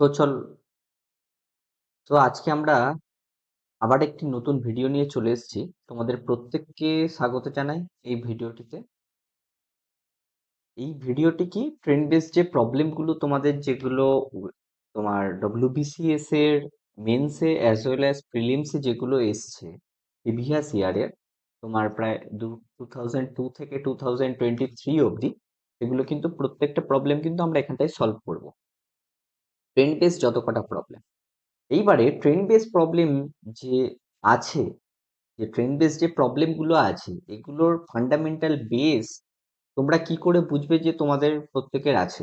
তো চল তো আজকে আমরা আবার একটি নতুন ভিডিও নিয়ে চলে এসেছি। তোমাদের প্রত্যেককে স্বাগত জানাই এই ভিডিওটিতে। এই ভিডিওটি কি ট্রেন্ড বেস যে প্রবলেমগুলো তোমাদের যেগুলো তোমার ডব্লিউবিসিএস এর মেন্সে অ্যাজ ওয়েল অ্যাজ প্রিলিমসে যেগুলো এসছে প্রিভিয়াস ইয়ারের, তোমার প্রায় 2002 থেকে 2023 অবধি, এগুলো কিন্তু প্রত্যেকটা প্রবলেম কিন্তু আমরা এখানটায় সলভ করব। ট্রেন্ড বেস যত কটা প্রবলেম, এইবারে ট্রেন্ড বেস প্রবলেম যে আছে, যে ট্রেন্ড বেস যে প্রবলেমগুলো আছে, এগুলোর ফান্ডামেন্টাল বেস তোমরা কি করে বুঝবে যে তোমাদের প্রত্যেকের আছে?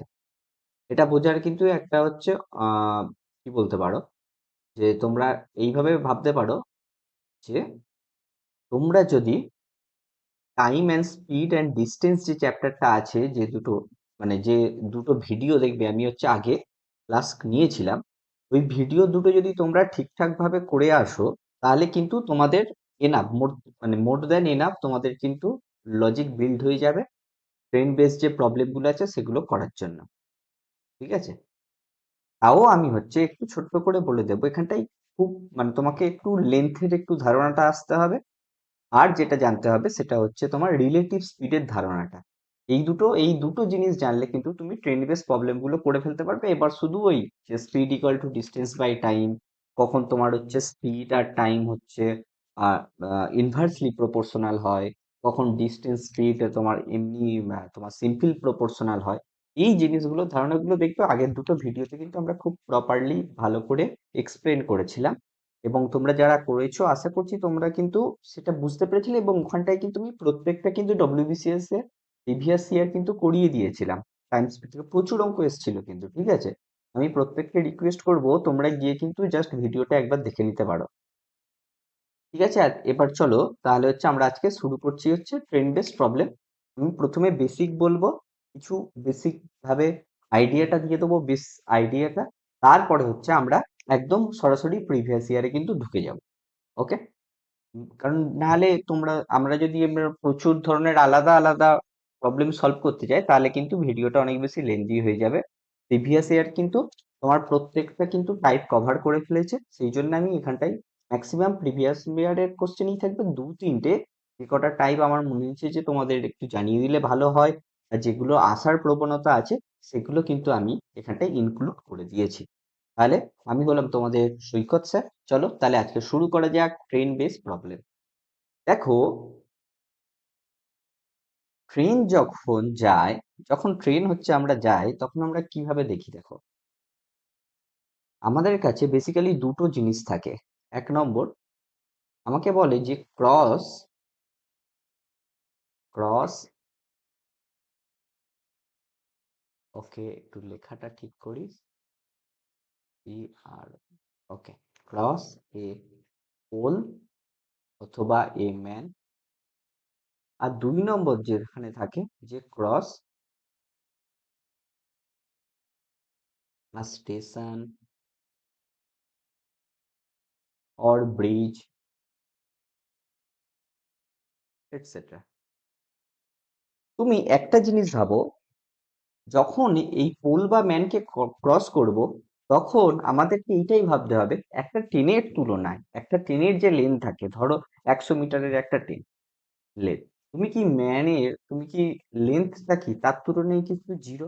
এটা বোঝার কিন্তু একটা হচ্ছে কি বলতে পারো, যে তোমরা এইভাবে ভাবতে পারো যে তোমরা যদি time and speed and distance যে চ্যাপ্টারটা আছে, যে দুটো মানে যে দুটো ভিডিও দেখবে, আমি হচ্ছে আগে ক্লাস নিয়েছিলাম, ওই ভিডিও দুটো যদি তোমরা ঠিকঠাক ভাবে করে আসো, তাহলে কিন্তু তোমাদের এনাফ, মোর দ্যান এনাফ, তোমাদের কিন্তু লজিক বিল্ড হয়ে যাবে ট্রেন বেস যে প্রবলেমগুলো আছে সেগুলো করার জন্য। ঠিক আছে? তাও আমি হচ্ছে একটু ছোট্ট করে বলে দেবো এখানটাই। খুব তোমাকে একটু লেন্থের একটু ধারণাটা আসতে হবে। আর যেটা জানতে হবে সেটা হচ্ছে তোমার রিলেটিভ স্পিডের ধারণাটা। এই দুটো জিনিস জানলে কিন্তু তুমি ট্রেন বেস প্রবলেম গুলো করে ফেলতে পারবে। এবার শুধু ওই যে speed equal to distance by time, কখন তোমার হচ্ছে স্পিড আর টাইম হচ্ছে ইনভার্সলি প্রপোর্শনাল হয়, কখন ডিস্টেন্স স্পিড তোমার এমনি তোমার সিম্পল প্রপোর্শনাল হয়, এই জিনিসগুলো ধারণাগুলো দেখবে আগের দুটো ভিডিওতে কিন্তু আমরা খুব প্রপারলি ভালো করে এক্সপ্লেন করেছিলাম। এবং তোমরা যারা করেছো আশা করছি তোমরা কিন্তু সেটা বুঝতে পেরেছিলে, এবং ওখানটায় কিন্তু আমি প্রত্যেকটা কিন্তু ডব্লিউবিসিএস এর প্রিভিয়াস ইয়ার কিন্তু করিয়ে দিয়েছিলাম। টাইম স্পিড থেকে প্রচুর অঙ্ক এসেছিল কিন্তু। ঠিক আছে, আমি প্রত্যেককে রিকোয়েস্ট করব তোমরা গিয়ে কিন্তু জাস্ট ভিডিওটা একবার দেখে নিতে পারো। ঠিক আছে, আর এবার চলো তাহলে হচ্ছে আমরা আজকে শুরু করছি হচ্ছে ট্রেন্ড বেসড প্রবলেম। আমি প্রথমে বেসিক বলবো, কিছু বেসিক ভাবে আইডিয়াটা দিয়ে দেবো, বেস আইডিয়াটা। তারপরে হচ্ছে আমরা একদম সরাসরি প্রিভিয়াস ইয়ারে কিন্তু ঢুকে যাব। ওকে? কারণ নাহলে আমরা যদি প্রচুর ধরনের আলাদা আলাদা প্রবলেম সলভ করতে যাই, তাহলে কিন্তু ভিডিওটা অনেক বেশি লেন্দি হয়ে যাবে। প্রিভিয়াস ইয়ার কিন্তু তোমার প্রত্যেকটা কিন্তু টাইপ কভার করে ফেলেছে, সেই জন্য আমি এখানটাই ম্যাক্সিমাম প্রিভিয়াস ইয়ারের কোশ্চেনই থাকবে দু তিনটে। যে কটা টাইপ আমার মনে হচ্ছে যে তোমাদের একটু জানিয়ে দিলে ভালো হয়, আর যেগুলো আসার প্রবণতা আছে সেগুলো কিন্তু আমি এখানটায় ইনক্লুড করে দিয়েছি। তাহলে আমি বললাম তোমাদের সৈকত স্যার। চলো তাহলে আজকে শুরু করা যাক ট্রেন বেস প্রবলেম। দেখো, ট্রেন যখন ট্রেন হচ্ছে আমরা যাই, তখন আমরা কিভাবে দেখি? দেখো, আমাদের কাছে বেসিক্যালি দুটো জিনিস থাকে। এক নম্বর, আমাকে বলে যে ক্রস ক্রস ওকে, একটু লেখাটা ঠিক করি। ই আর ওকে, ক্রস এ পোল অথবা এ ম্যান। আর দুই নম্বর যেখানে থাকে, যে cross station or bridge etcetera. তুমি একটা জিনিস ভাবো, যখন এই পোল বা ম্যানকে ক্রস করব, তখন আমাদেরকে এইটাই ভাবতে হবে, একটা ট্রেনের তুলনায় একটা ট্রেনের যে লেন থাকে, ধরো 100 মিটারের একটা ট্রেন লেন, তুমি কি লেন্থটা কি তার তুলনায় কিন্তু জিরো?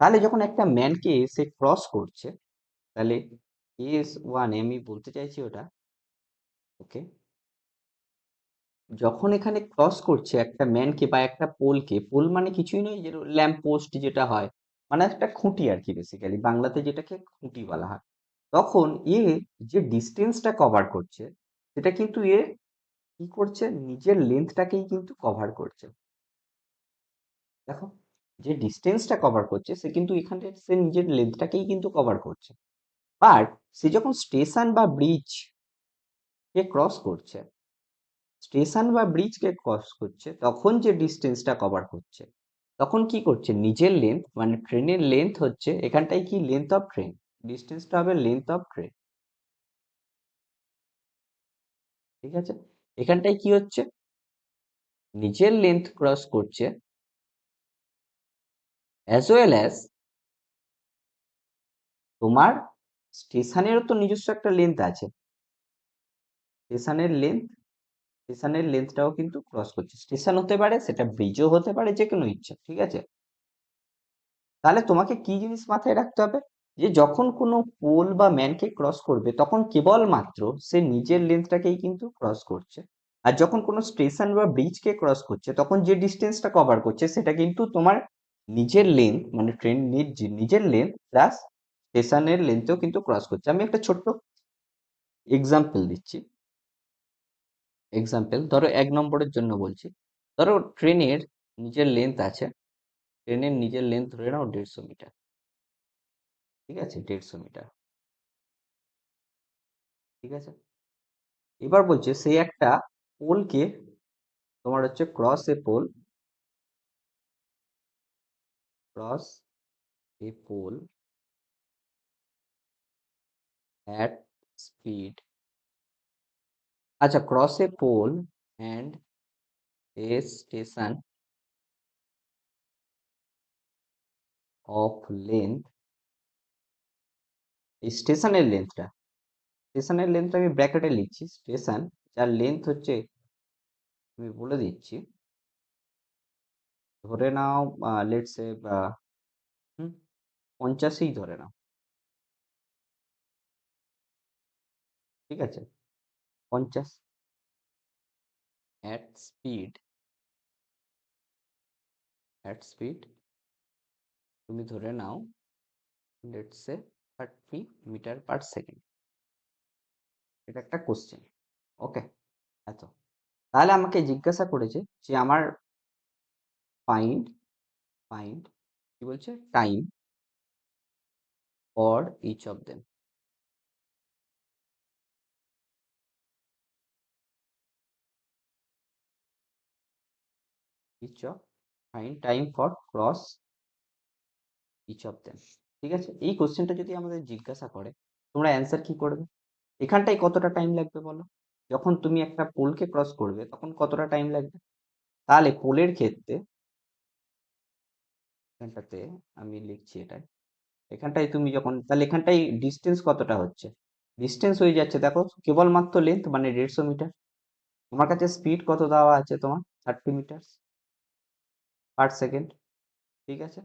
তাহলে যখন একটা ম্যানকে সে ক্রস করছে, তাহলে S1, আমি বলতে চাইছি ওটা। ওকে, যখন এখানে ক্রস করছে একটা ম্যানকে বা একটা পোলকে, পোল মানে কিছুই নয়, যে ল্যাম্প পোস্ট যেটা হয়, মানে একটা খুঁটি আর কি, বেসিক্যালি বাংলাতে যেটাকে খুঁটি বলা হয়, তখন এ যে ডিস্টেন্সটা কভার করছে, সেটা কিন্তু এ কি করছে, নিজের লেন্থটাকেই কিন্তু কভার করছে। দেখো, যে ডিস্টেন্সটা কভার করছে সে কিন্তু এখানে সে নিজের লেন্থটাকেই কিন্তু কভার করছে। বাট সে যখন স্টেশন বা ব্রিজ কে ক্রস করছে, তখন যে ডিস্টেন্সটা কভার করছে, তখন কি করছে, নিজের লেন্থ মানে ট্রেনের লেন্থ হচ্ছে এখানটায় কি, লেন্থ অফ ট্রেন, ডিস্টেন্সটা হবে লেন্থ অফ ট্রেন। ঠিক আছে, এখানটায় কি হচ্ছে, নিজের লেন্থ ক্রস করছে, অ্যাজ ওয়েল অ্যাজ তোমার স্টেশনেরও তো নিজস্ব একটা লেন্থ আছে। স্টেশনের লেন্থ স্টেশনের লেন্থটাও কিন্তু ক্রস করছে। স্টেশন হতে পারে, সেটা ব্রিজও হতে পারে, যে কোনো ইচ্ছা, ঠিক আছে? তাহলে তোমাকে কি জিনিস মাথায় রাখতে হবে, যে যখন কোনো পোল বা ম্যানকে ক্রস করবে তখন কেবলমাত্র সে নিজের লেন্থটাকেই কিন্তু ক্রস করছে। আর যখন কোনো স্টেশন বা ব্রিজকে ক্রস করছে তখন যে ডিস্টেন্সটা কভার করছে সেটা কিন্তু তোমার নিজের লেন্থ, মানে ট্রেন নিজের লেন্থ প্লাস স্টেশনের লেন্থেও কিন্তু ক্রস করছে। আমি একটা ছোট্ট এক্সাম্পল দিচ্ছি। ধরো 1 নম্বরের জন্য বলছি। ধরো ট্রেনের নিজের লেন্থ আছে, ট্রেনের নিজের লেন্থ ধরে নাও 150 মিটার। ঠিক আছে, 150 মিটার। ঠিক আছে, এবার বলছে সে একটা পোলকে, তোমার হচ্ছে cross a pole at speed, আচ্ছা, cross a pole and a station of length, এই স্টেশনের লেন্থটা আমি ব্র্যাকেটে লিখছি। স্টেশন যার লেন্থ হচ্ছে, আমি বলে দিচ্ছি, ধরে নাও লেটস সে 50ই ধরে নাও। ঠিক আছে, 50 অ্যাট স্পিড, তুমি ধরে নাও let's say 30 metre per second. এটা একটা কোশ্চেন। ওকে, এত। তাহলে আমাকে জিজ্ঞাসা করেছে যে আমার ফাইন্ড ফাইন্ড কি বলছে, time for each of them. Each of find time for cross each of them. ঠিক আছে, এই কোশ্চেনটা যদি আমাদের জিজ্ঞাসা করে তোমরা অ্যান্সার কি করবে? এখানটায় কতটা টাইম লাগবে বলো? যখন তুমি একটা পোলকে ক্রস করবে তখন কতটা টাইম লাগবে? তাহলে পোলের ক্ষেত্রে এখানটাতে আমি লিখছি এটা, এখানটায় তুমি যখন, তাহলে এখানটায় ডিস্টেন্স কতটা হচ্ছে? ডিস্টেন্স হয়ে যাচ্ছে, দেখো, কেবলমাত্র লেন্থ মানে 150 মিটার। তোমার কাছে স্পিড কত দেওয়া আছে, তোমার 30 মিটার পার সেকেন্ড। ঠিক আছে,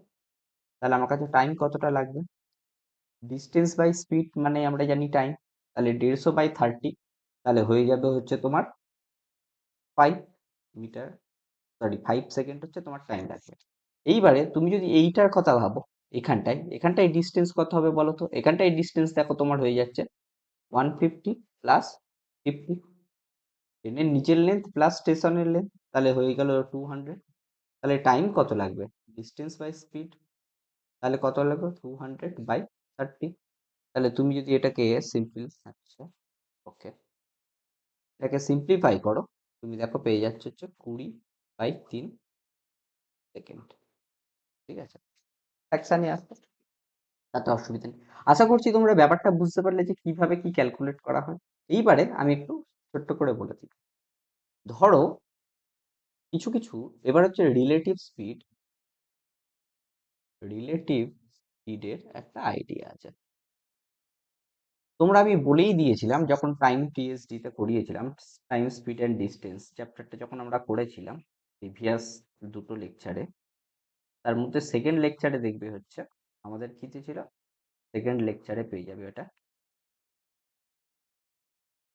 তাহলে আমার কাছে টাইম কতটা লাগবে? ডিস্টেন্স বাই স্পিড মানে আমরা জানি টাইম, তাহলে 150/30, তাহলে হয়ে যাবে হচ্ছে তোমার 5 মিটার, সরি 5 সেকেন্ড হচ্ছে তোমার টাইম লাগবে। এইবারে তুমি যদি এইটার কথা ভাবো, এখানটায় ডিস্টেন্স কত হবে বলো তো? এখানটায় ডিস্টেন্স দেখো তোমার হয়ে যাচ্ছে 150 প্লাস 50, ট্রেনের নিচের লেন্থ প্লাস স্টেশনের লেন্থ, তাহলে হয়ে গেল 200। তাহলে টাইম কত লাগবে? ডিস্টেন্স বাই স্পিড, তাহলে কত লাগবে? 200/30। তাহলে তুমি যদি এটাকে আচ্ছা, ওকে, এটাকে সিম্পলিফাই করো, তুমি দেখো পেয়ে যাচ্ছ হচ্ছে 20/3 সেকেন্ড। ঠিক আছে, ফ্র্যাকশনে আসবে, তাতে অসুবিধা নেই। আশা করছি তোমরা ব্যাপারটা বুঝতে পারলে যে কিভাবে কি ক্যালকুলেট করা হয়। এইবারে আমি একটু ছোট্ট করে বলে দিই। ধরো কিছু কিছু, এবার হচ্ছে রিলেটিভ স্পিডের একটা আইডিয়া আছে। তোমরা, আমি বলেই দিয়েছিলাম যখন টাইম টিএসডি তে করিয়েছিলাম, টাইম স্পিড অ্যান্ড ডিস্টেন্স চ্যাপ্টারটা যখন আমরা করেছিলাম প্রিভিয়াস দুটো লেকচারে, তার মধ্যে সেকেন্ড লেকচারে দেখবে হচ্ছে আমাদের কি ছিল, সেকেন্ড লেকচারে পেয়ে যাবে ওটা।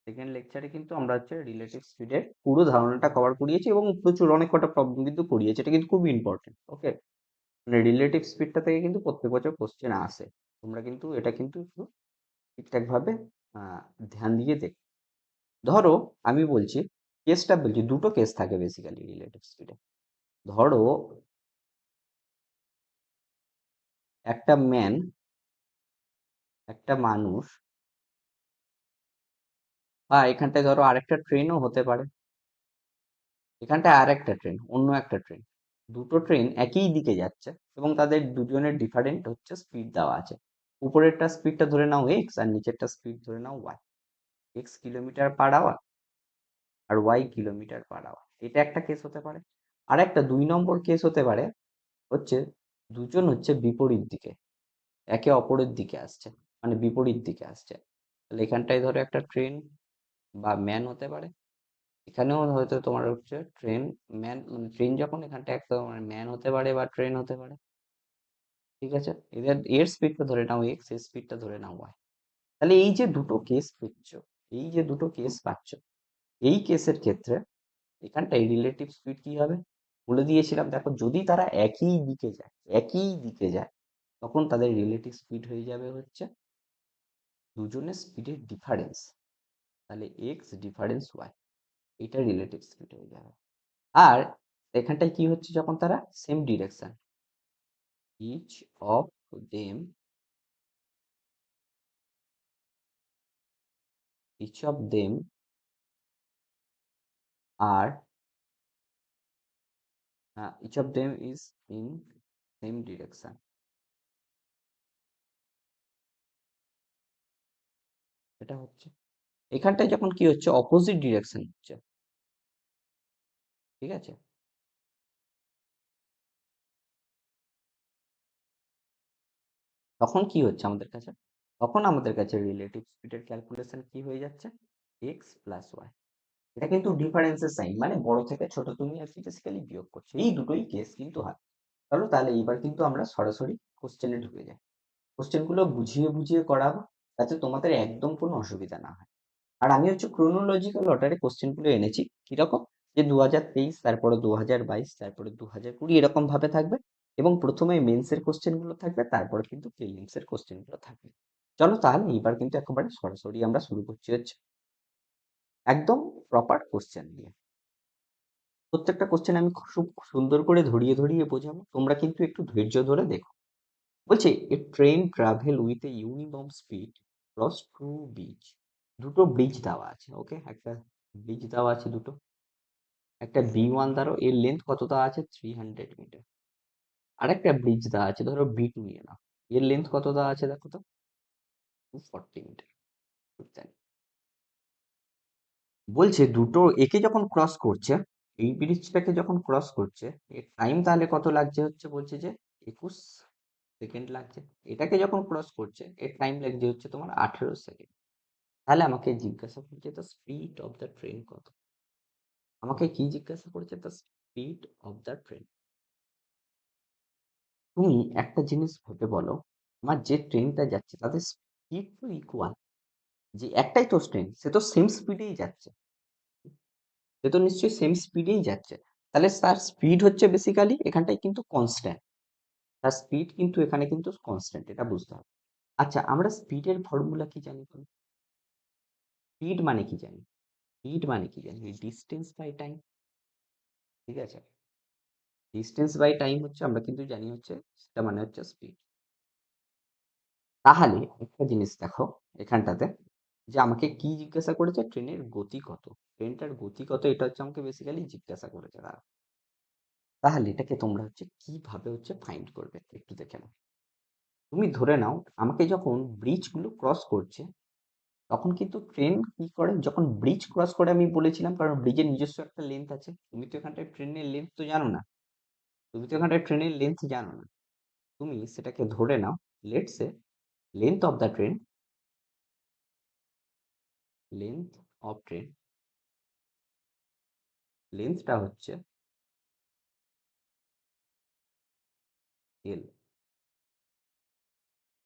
সেকেন্ড লেকচারে কিন্তু আমরা হচ্ছে রিলেটিভ স্পিডের পুরো ধারণাটা কভার করিয়েছি এবং প্রচুর অনেক কটা প্রবলেম কিন্তু করিয়েছি। এটা কিন্তু খুব ইম্পর্টেন্ট। ওকে, মানে রিলেটিভ স্পিডটা থেকে কিন্তু প্রত্যেক বছর কোশ্চেন আসে। তোমরা কিন্তু এটা কিন্তু একটু ঠিকঠাকভাবে আহ, ধ্যান দিয়ে দেখ। ধরো আমি বলছি, কেসটা বলছি, দুটো কেস থাকে বেসিক্যালি রিলেটিভ স্পিডে। ধরো একটা ম্যান, একটা মানুষ, বা এখানটায় ধরো আরেকটা ট্রেনও হতে পারে, এখানটায় আরেকটা ট্রেন, অন্য একটা ট্রেন, দুটো ট্রেন একই দিকে যাচ্ছে এবং তাদের দুজনের ডিফারেন্ট হচ্ছে স্পিড দেওয়া আছে। উপরেরটা স্পিডটা ধরে নাও এক্স আর নিচেরটা স্পিড ধরে নাও Y. X kilometre per hour আর ওয়াই কিলোমিটার পার আওয়ার, এটা একটা কেস হতে পারে। আর একটা 2 নম্বর কেস হতে পারে হচ্ছে দুজন হচ্ছে বিপরীত দিকে, একে অপরের দিকে আসছে। মানে বিপরীত দিকে আসছে। তাহলে এখানটায় ধরো একটা ট্রেন বা ম্যান হতে পারে, এখানেও হয়তো তোমার হচ্ছে ট্রেন ম্যান, মানে ট্রেন যখন এখানটা একটা মানে ম্যান হতে পারে বা ট্রেন হতে পারে। ঠিক আছে, এদের এর স্পিডটা ধরে নাও এক্স, এর স্পিডটা ধরে নাও ওয়াই। তাহলে এই যে দুটো কেস পাচ্ছ, এই যে দুটো কেস পাচ্ছ, এই কেসের ক্ষেত্রে এখানটায় রিলেটিভ স্পিড কি হবে বলে দিয়েছিলাম, দেখো যদি তারা একই দিকে যায়, একই দিকে যায়, তখন তাদের রিলেটিভ স্পিড হয়ে যাবে হচ্ছে দুজনের স্পিডের ডিফারেন্স। তাহলে এক্স ডিফারেন্স ওয়াই, এটা রিলেটিভ স্পিড হয়ে যাবে। আর এখানটায় কি হচ্ছে যখন তারা same direction, each of them, each of them আর each of them is in same direction, এটা হচ্ছে এখানটায় যখন কি হচ্ছে অপোজিট ডিরেকশন হচ্ছে। ঠিক আছে, তখন কি হচ্ছে আমাদের কাছে, তখন আমাদের কাছে রিলেটিভ স্পিডের ক্যালকুলেশন কি হয়ে যাচ্ছে, এক্স প্লাস ওয়াই। এটা কিন্তু ডিফারেন্সের সাইন, মানে বড় থেকে ছোট তুমি আর কি বেসিক্যালি বিয়োগ করছো, এই দুটোই কেস কিন্তু হয়। চলো তাহলে এইবার কিন্তু আমরা সরাসরি কোশ্চেনে ঢুকে যাই, কোশ্চেনগুলো বুঝিয়ে বুঝিয়ে করাবো, যাতে তোমাদের একদম কোনো অসুবিধা না হয়। আর আমি হচ্ছে ক্রোনোলজিক্যাল অর্ডারে কোশ্চেনগুলো এনেছি, কিরকম, যে 2023, তারপরে 2022, তারপরে 2020, এরকম ভাবে থাকবে। এবং প্রথমে মেন্সের কোশ্চেনগুলো থাকবে, তারপরে কিন্তু প্রিলিমসের কোশ্চেনগুলো থাকবে। চলো তাহলে এবার কিন্তু একেবারে সরাসরি আমরা শুরু করছি হচ্ছে একদম প্রপার কোশ্চেন দিয়ে। প্রত্যেকটা কোশ্চেন আমি খুব সুন্দর করে ধরিয়ে ধরিয়ে বোঝাবো, তোমরা কিন্তু একটু ধৈর্য ধরে দেখো। বলছে a train travel with a uniform speed cross two bridge. দুটো ব্রিজ দেওয়া আছে, ওকে, একটা ব্রিজ দেওয়া আছে দুটো। একটা B1 ধরো, এর লেন্থ কত দেওয়া আছে 300 মিটার। আরেকটা ব্রিজ দেওয়া আছে ধরো B2 নিয়ে নাও, এর লেন্থ কত দেওয়া আছে দেখো তো 240 মিটার। বলছে দুটো একে যখন ক্রস করছে, এই ব্রিজটাকে যখন ক্রস করছে, এর টাইম তাহলে কত লাগছে হচ্ছে, বলছে যে 21 সেকেন্ড লাগছে। এটাকে যখন ক্রস করছে এর টাইম লাগছে হচ্ছে তোমার 18 সেকেন্ড। তাহলে আমাকে জিজ্ঞাসা করছে the speed of the train কত, আমাকে কি জিজ্ঞাসা করেছে, the speed of the train. তুমি একটা জিনিস ভেবে বলো, আমার যে ট্রেনটা যাচ্ছে তাদের স্পিড তো ইকুয়াল, যে একটাই তো ট্রেন, সে তো সেম স্পিডেই যাচ্ছে, সে তো নিশ্চয়ই সেম স্পিডেই যাচ্ছে। তাহলে তার স্পিড হচ্ছে বেসিক্যালি এখানটায় কিন্তু কনস্ট্যান্ট, তার স্পিড কিন্তু এখানে কিন্তু কনস্ট্যান্ট, এটা বুঝতে হবে। আচ্ছা, আমরা স্পিডের ফর্মুলা কি জানি বলো? স্পিড মানে কি জানি, স্পিড মানে কি জানি, ডিস্টেন্স বাই টাইম। ঠিক আছে, ডিস্টেন্স বাই টাইম হচ্ছে আমরা কিন্তু জানি হচ্ছে সেটা মানে হচ্ছে স্পিড। তাহলে একটা জিনিস দেখো এখানটাতে, যে আমাকে কি জিজ্ঞাসা করেছে, ট্রেনের গতি কত, ট্রেনটার গতি কত, এটা হচ্ছে আমাকে বেসিক্যালি জিজ্ঞাসা করেছে তারা। তাহলে এটাকে তোমরা হচ্ছে কিভাবে হচ্ছে ফাইন্ড করবে একটু দেখে নাও। তুমি ধরে নাও আমাকে যখন ব্রিজ গুলো ক্রস করছে, তখন কিন্তু ট্রেন কি করে, যখন ব্রিজ ক্রস করে, আমি বলেছিলাম কারণ ব্রিজের নিজস্ব একটা লেন্থ আছে, তুমি তো এখানটায় ট্রেনের লেন্থ তো জানো না, তুমি তো এখানটায় ট্রেনের লেন্থ জানো না, তুমি সেটাকে ধরে নাও, let's say length of the train, length of train, লেন্থটা হচ্ছে এল,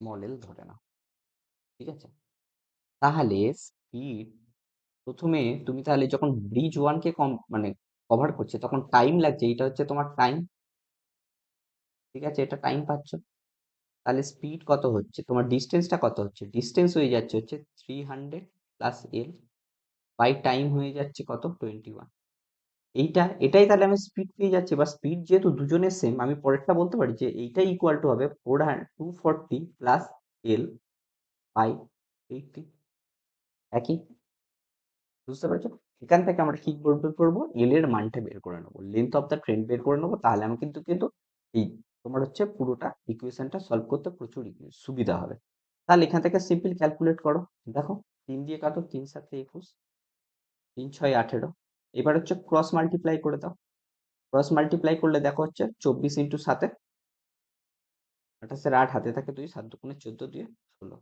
স্মল এল ধরে নাও। ঠিক আছে, তাহলে স্পিড, প্রথমে তুমি তাহলে যখন ব্রিজ ওয়ানকে কম মানে কভার করছে, তখন টাইম লাগছে, এটা হচ্ছে তোমার টাইম। ঠিক আছে, এটা টাইম পাচ্ছ। তাহলে স্পিড কত হচ্ছে, তোমার ডিস্টেন্সটা কত হচ্ছে, ডিস্টেন্স হয়ে যাচ্ছে হচ্ছে 300 প্লাস এল, বাই টাইম হয়ে যাচ্ছে কত 21। এটাই তাহলে আমি স্পিড পেয়ে যাচ্ছি, বা স্পিড যেহেতু দুজনের সেম, আমি পরেরটা বলতে পারি যে এইটাই ইকুয়াল টু হবে 240 প্লাস এল বাই 80। একই, বুঝতে পারছো? এখান থেকে আমরা কি বের করবো, এল এর মানটা বের করে নেবো, লেন্থ অফ দ্য ট্রেন বের করে নেবো। তাহলে আমি কিন্তু কিন্তু এই তোমার হচ্ছে পুরোটা ইকুয়েশনটা সলভ করতে প্রচুর সুবিধা হবে। তাহলে এখান থেকে সিম্পল ক্যালকুলেট করো, দেখো 3 দিয়ে কাটো, 3 7 21, 3 6 18। এবার হচ্ছে ক্রস মাল্টিপ্লাই করে দাও, ক্রস মাল্টিপ্লাই করলে দেখো হচ্ছে 24 × 7, 28 এর 8 হাতে থাকে 2, 7 2 14, 2 16।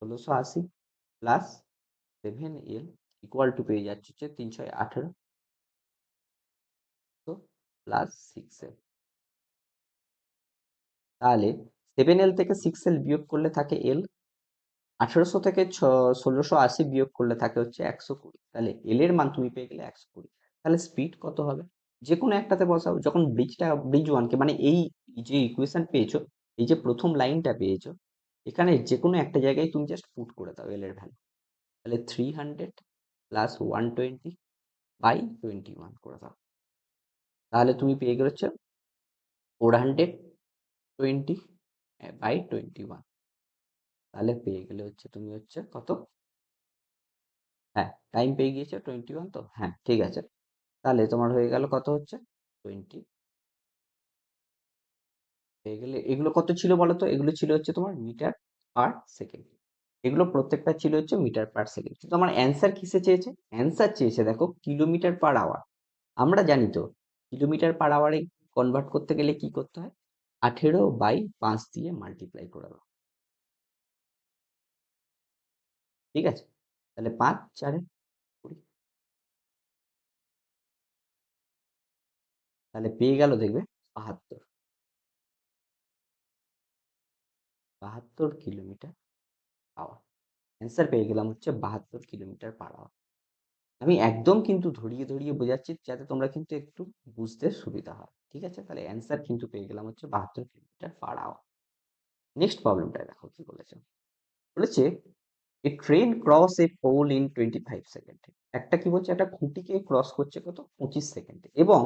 1680 প্লাস 7L ইকুয়াল টু পেয়ে যাচ্ছে হচ্ছে 318 প্লাস 6L। তাহলে 7L থেকে 6L বিয়োগ করলে থাকে L, 1800 থেকে 1680 বিয়োগ করলে থাকে হচ্ছে 120। তাহলে L এর মান তুমি পেয়ে গেলে 120। তাহলে স্পিড কত হবে? যে কোনো একটাতে বসাও। যখন ব্রিজ ওয়ানকে মানে এই যে ইকুয়েশন পেয়েছো, এই যে প্রথম লাইনটা পেয়েছো, এখানে যে কোনো একটা জায়গায় তুমি জাস্ট পুট করে দাও এল এর ভ্যালু। তাহলে 300 প্লাস 120 বাই 21 করে দাও। তাহলে তুমি পেয়ে গেলে হচ্ছে 420 বাই 21। তাহলে পেয়ে গেলে হচ্ছে তুমি হচ্ছে কত? হ্যাঁ, টাইম পেয়ে গিয়েছে 21, তো হ্যাঁ ঠিক আছে। তাহলে তোমার হয়ে গেল কত হচ্ছে 20 হয়ে গেলে। এগুলো কত ছিল বলো তো? এগুলো ছিল হচ্ছে তোমার মিটার পার সেকেন্ড। এগুলো প্রত্যেকটা ছিল হচ্ছে মিটার পার সেকেন্ড, কিন্তু আমার অ্যান্সার কিসে চেয়েছে? অ্যান্সার চেয়েছে দেখো কিলোমিটার পার আওয়ার। আমরা জানি তো কিলোমিটার পার আওয়ারে কনভার্ট করতে গেলে কি করতে হয়? 18/5 দিয়ে মাল্টিপ্লাই করে দাও। ঠিক আছে, তাহলে 5 4 20। তাহলে পেয়ে গেল দেখবে 72 কিলোমিটার আওয়ার। অ্যান্সার পেয়ে গেলাম হচ্ছে 72 কিলোমিটার পার আওয়ার। আমি একদম কিন্তু ধরিয়ে ধরিয়ে বোঝাচ্ছি যাতে তোমরা কিন্তু একটু বুঝতে সুবিধা হয়। ঠিক আছে, তাহলে অ্যান্সার কিন্তু পেয়ে গেলাম হচ্ছে 72 কিলোমিটার পার আওয়ার। নেক্সট প্রবলেমটা দেখো কি বলেছে। বলেছে a train cross a pole in 25 সেকেন্ডে। একটা কি বলছে, একটা খুঁটিকে ক্রস করছে কত 25 সেকেন্ডে, এবং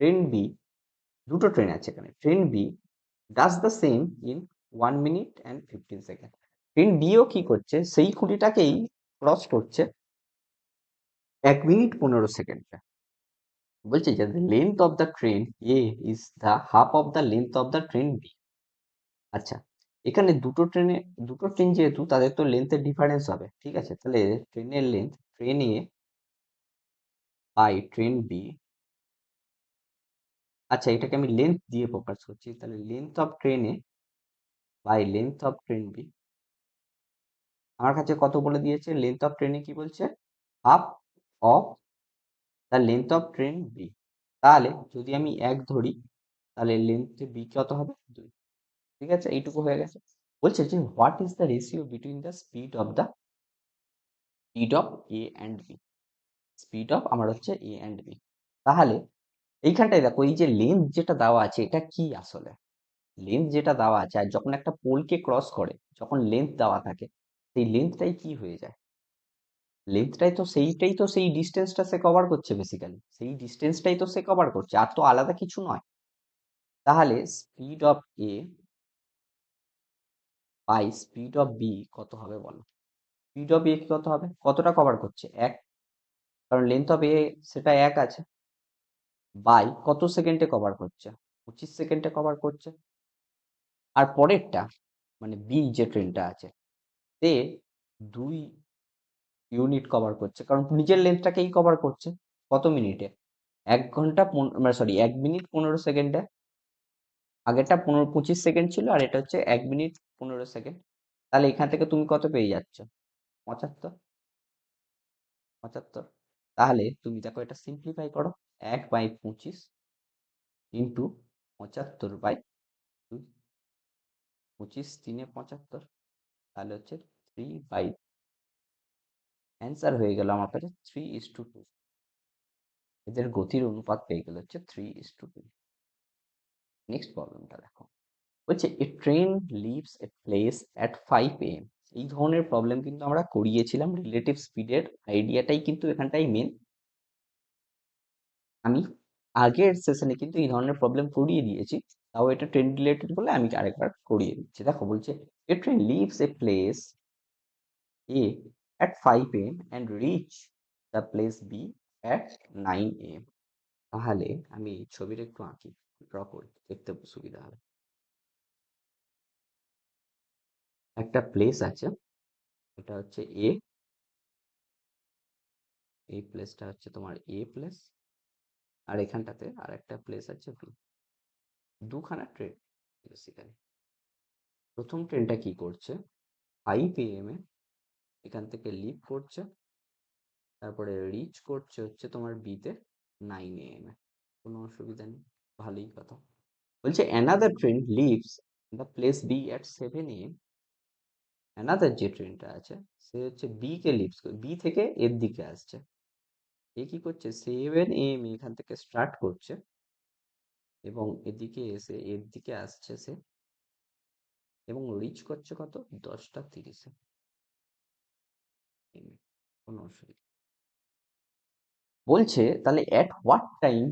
ট্রেন বি, দুটো ট্রেন আছে এখানে, train B does the same in 1 minute and 15 second. Train বিও কি করছে, সেই খুঁটিটাকেই ক্রস করছে 1 মিনিট 15 সেকেন্ডে। বলছে যে the length of the train A is the half of the length of the train B। আচ্ছা, এখানে দুটো ট্রেন যেহেতু তাদের তো লেন্থের ডিফারেন্স হবে। ঠিক আছে, তাহলে ট্রেনের length train A by train B. আচ্ছা, এটাকে আমি লেন্থ দিয়ে প্রকাশ করছি, তাহলে length of train A by length of train B. আমার কাছে কত বলে দিয়েছে? লেন্থ অফ ট্রেনে কি বলছে? Half of the length of train B. তাহলে যদি আমি 1 ধরি, তাহলে লেন্থ বি কত হবে? 2। ঠিক আছে, এইটুকু হয়ে গেছে। বলছে যে what is the ratio between the speed of A and B. Speed of আমার হচ্ছে এ অ্যান্ড বি। তাহলে এইখানটায় দেখো এই যে লেন্থ যেটা দেওয়া আছে এটা কি আসলে? লেন্থ যেটা দেওয়া আছে, আর যখন একটা পোলকে ক্রস করে যখন লেন্থ দেওয়া থাকে, সেই লেন্থটাই কি হয়ে যায়? সেইটাই তো সেই ডিস্টেন্সটা সে কভার করছে, বেসিক্যালি সেই ডিস্টেন্সটাই তো সে কভার করছে, আর তো আলাদা কিছু নয়। তাহলে speed of A by speed of B কত হবে বলো? স্পিড অফ এ কত হবে? কতটা কভার করছে? 1, কারণ লেন্থ অফ এ সেটা 1 আছে, বাই কত সেকেন্ডে কভার করছে? 25 সেকেন্ডে কভার করছে। আর পরেরটা মানে বি যে ট্রেনটা আছে, তে 2 ইউনিট কভার করছে, কারণ নিজের লেন্থটাকেই কভার করছে। কত মিনিটে? 1 ঘন্টা মানে সরি 1 মিনিট 15 সেকেন্ডে। আগেরটা 25 সেকেন্ড ছিল, আর এটা হচ্ছে 1 মিনিট 15 সেকেন্ড। তাহলে এখান থেকে তুমি কত পেয়ে যাচ্ছ? 75। 75। তাহলে তুমি দেখো এটা সিম্পলিফাই করো। 1/25 ইন্টু 75/2, 25 3 75। তাহলে হচ্ছে 3 বাই, অ্যান্সার হয়ে গেল আমার কাছে 3:2। এদের গতির অনুপাত পেয়ে গেল হচ্ছে 3:2। নেক্সট প্রবলেমটা দেখো। বলছে a train leaves a place at 5 AM। এই ধরনের প্রবলেম কিন্তু আমরা করিয়েছিলাম, রিলেটিভ স্পিডের আইডিয়াটাই কিন্তু এখানটাই মেন। আমি আগের সেশনে কিন্তু এই ধরনের প্রবলেম করিয়ে দিয়েছি, তাও এটা ট্রেন রিলেটেড বলে আমি আরেকবার করিয়ে দিচ্ছি। দেখো বলছে a train leaves a place A at 5 AM and reach the place B at 9 AM। তাহলে আমি এই ছবির একটু আঁকি, ড্র করি, দেখতে সুবিধা হবে। একটা প্লেস আছে, এটা হচ্ছে এ, এই প্লেসটা হচ্ছে তোমার এ প্লেস, আর এখানটাতে আর একটা প্লেস আছে বি। দুখানা ট্রেন বেসিক্যালি। প্রথম ট্রেনটা কি করছে, 5 AM এখান থেকে লিভ করছে, তারপরে রিচ করছে হচ্ছে তোমার বিতে 9 AM কোনো অসুবিধা নেই, ভালোই কথা। বলছে another train leaves the place B at 7 AM। Another যে ট্রেনটা আছে সে হচ্ছে বি কে লিভস করে, বি থেকে এর দিকে আসছে। এ কি করছে 7 AM এখান থেকে স্টার্ট করছে এবং এদিকে এসে এর দিকে আসছে সে, এবং রিচ করছে কত 10টা 30-এ। কোনো অসুবিধা, বলছে তাহলে at what time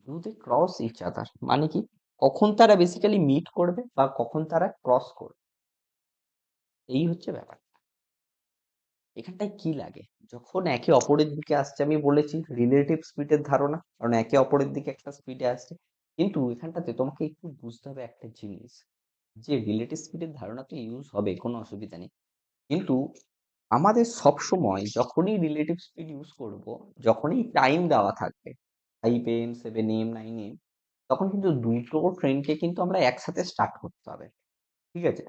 do they cross each other, মানে কি কখন তারা বেসিক্যালি মিট করবে বা কখন তারা ক্রস করবে, এই হচ্ছে ব্যাপার। এখানটায় কি লাগে যখন একে অপরের দিকে আসছে, আমি বলেছি রিলেটিভ স্পিডের ধারণা, কারণ একে অপরের দিকে একটা স্পিডে আসছে। কিন্তু এখানটাতে তোমাকে একটু বুঝতে হবে একটা জিনিস, যে রিলেটিভ স্পিডের ধারণা তো ইউজ হবে, কোনো অসুবিধা নেই, কিন্তু আমাদের সব সময় যখনই রিলেটিভ স্পিড ইউজ করব, যখনই টাইম দেওয়া থাকবে 5 AM 7 AM 9 AM, তখন কিন্তু দুটো ট্রেনকে কিন্তু আমরা একসাথে স্টার্ট করতে হবে। ঠিক আছে,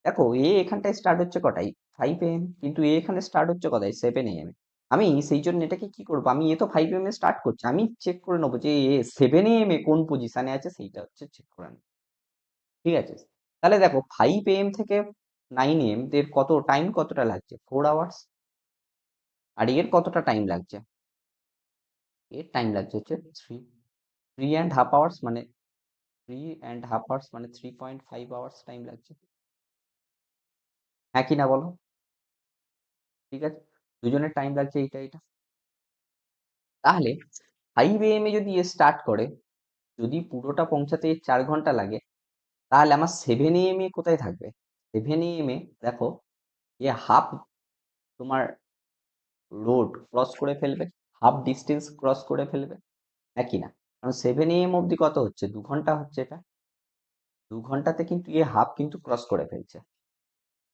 দেখো এ এখানটায় স্টার্ট হচ্ছে কটায় 5 AM, কিন্তু এ এখানে স্টার্ট হচ্ছে কটায় 7 AM। আমি সেই জন্য এটাকে কি করবো, আমি এ তো 5 AM স্টার্ট করছে, আমি চেক করে নেবো যে এ 7 AM কোন পজিশনে আছে, সেইটা হচ্ছে চেক করে নেবো। ঠিক আছে, তাহলে দেখো 5 AM থেকে 9 AM এর কত টাইম, কতটা লাগছে 4 আওয়ার্স, আর এর কতটা টাইম লাগছে, এর টাইম লাগছে হচ্ছে 3.5 আওয়ার্স, মানে 3.5 আওয়ার্স মানে 3.5 আওয়ার্স টাইম লাগছে। হ্যাঁ কি না বলো, ঠিক আছে, দুজনের টাইম লাগছে এইটা এইটা। তাহলে 5 AM যদি এ স্টার্ট করে, যদি পুরোটা পৌঁছাতে 4 ঘন্টা লাগে, তাহলে আমার 7 AM কোথায় থাকবে, 7 AM দেখো এ হাফ তোমার রোড ক্রস করে ফেলবে, হাফ ডিস্টেন্স ক্রস করে ফেলবে, একই না, কারণ 7 AM অব্দি কত হচ্ছে 2 ঘন্টা হচ্ছে, এটা 2 ঘন্টাতে কিন্তু এ হাফ কিন্তু ক্রস করে ফেলছে।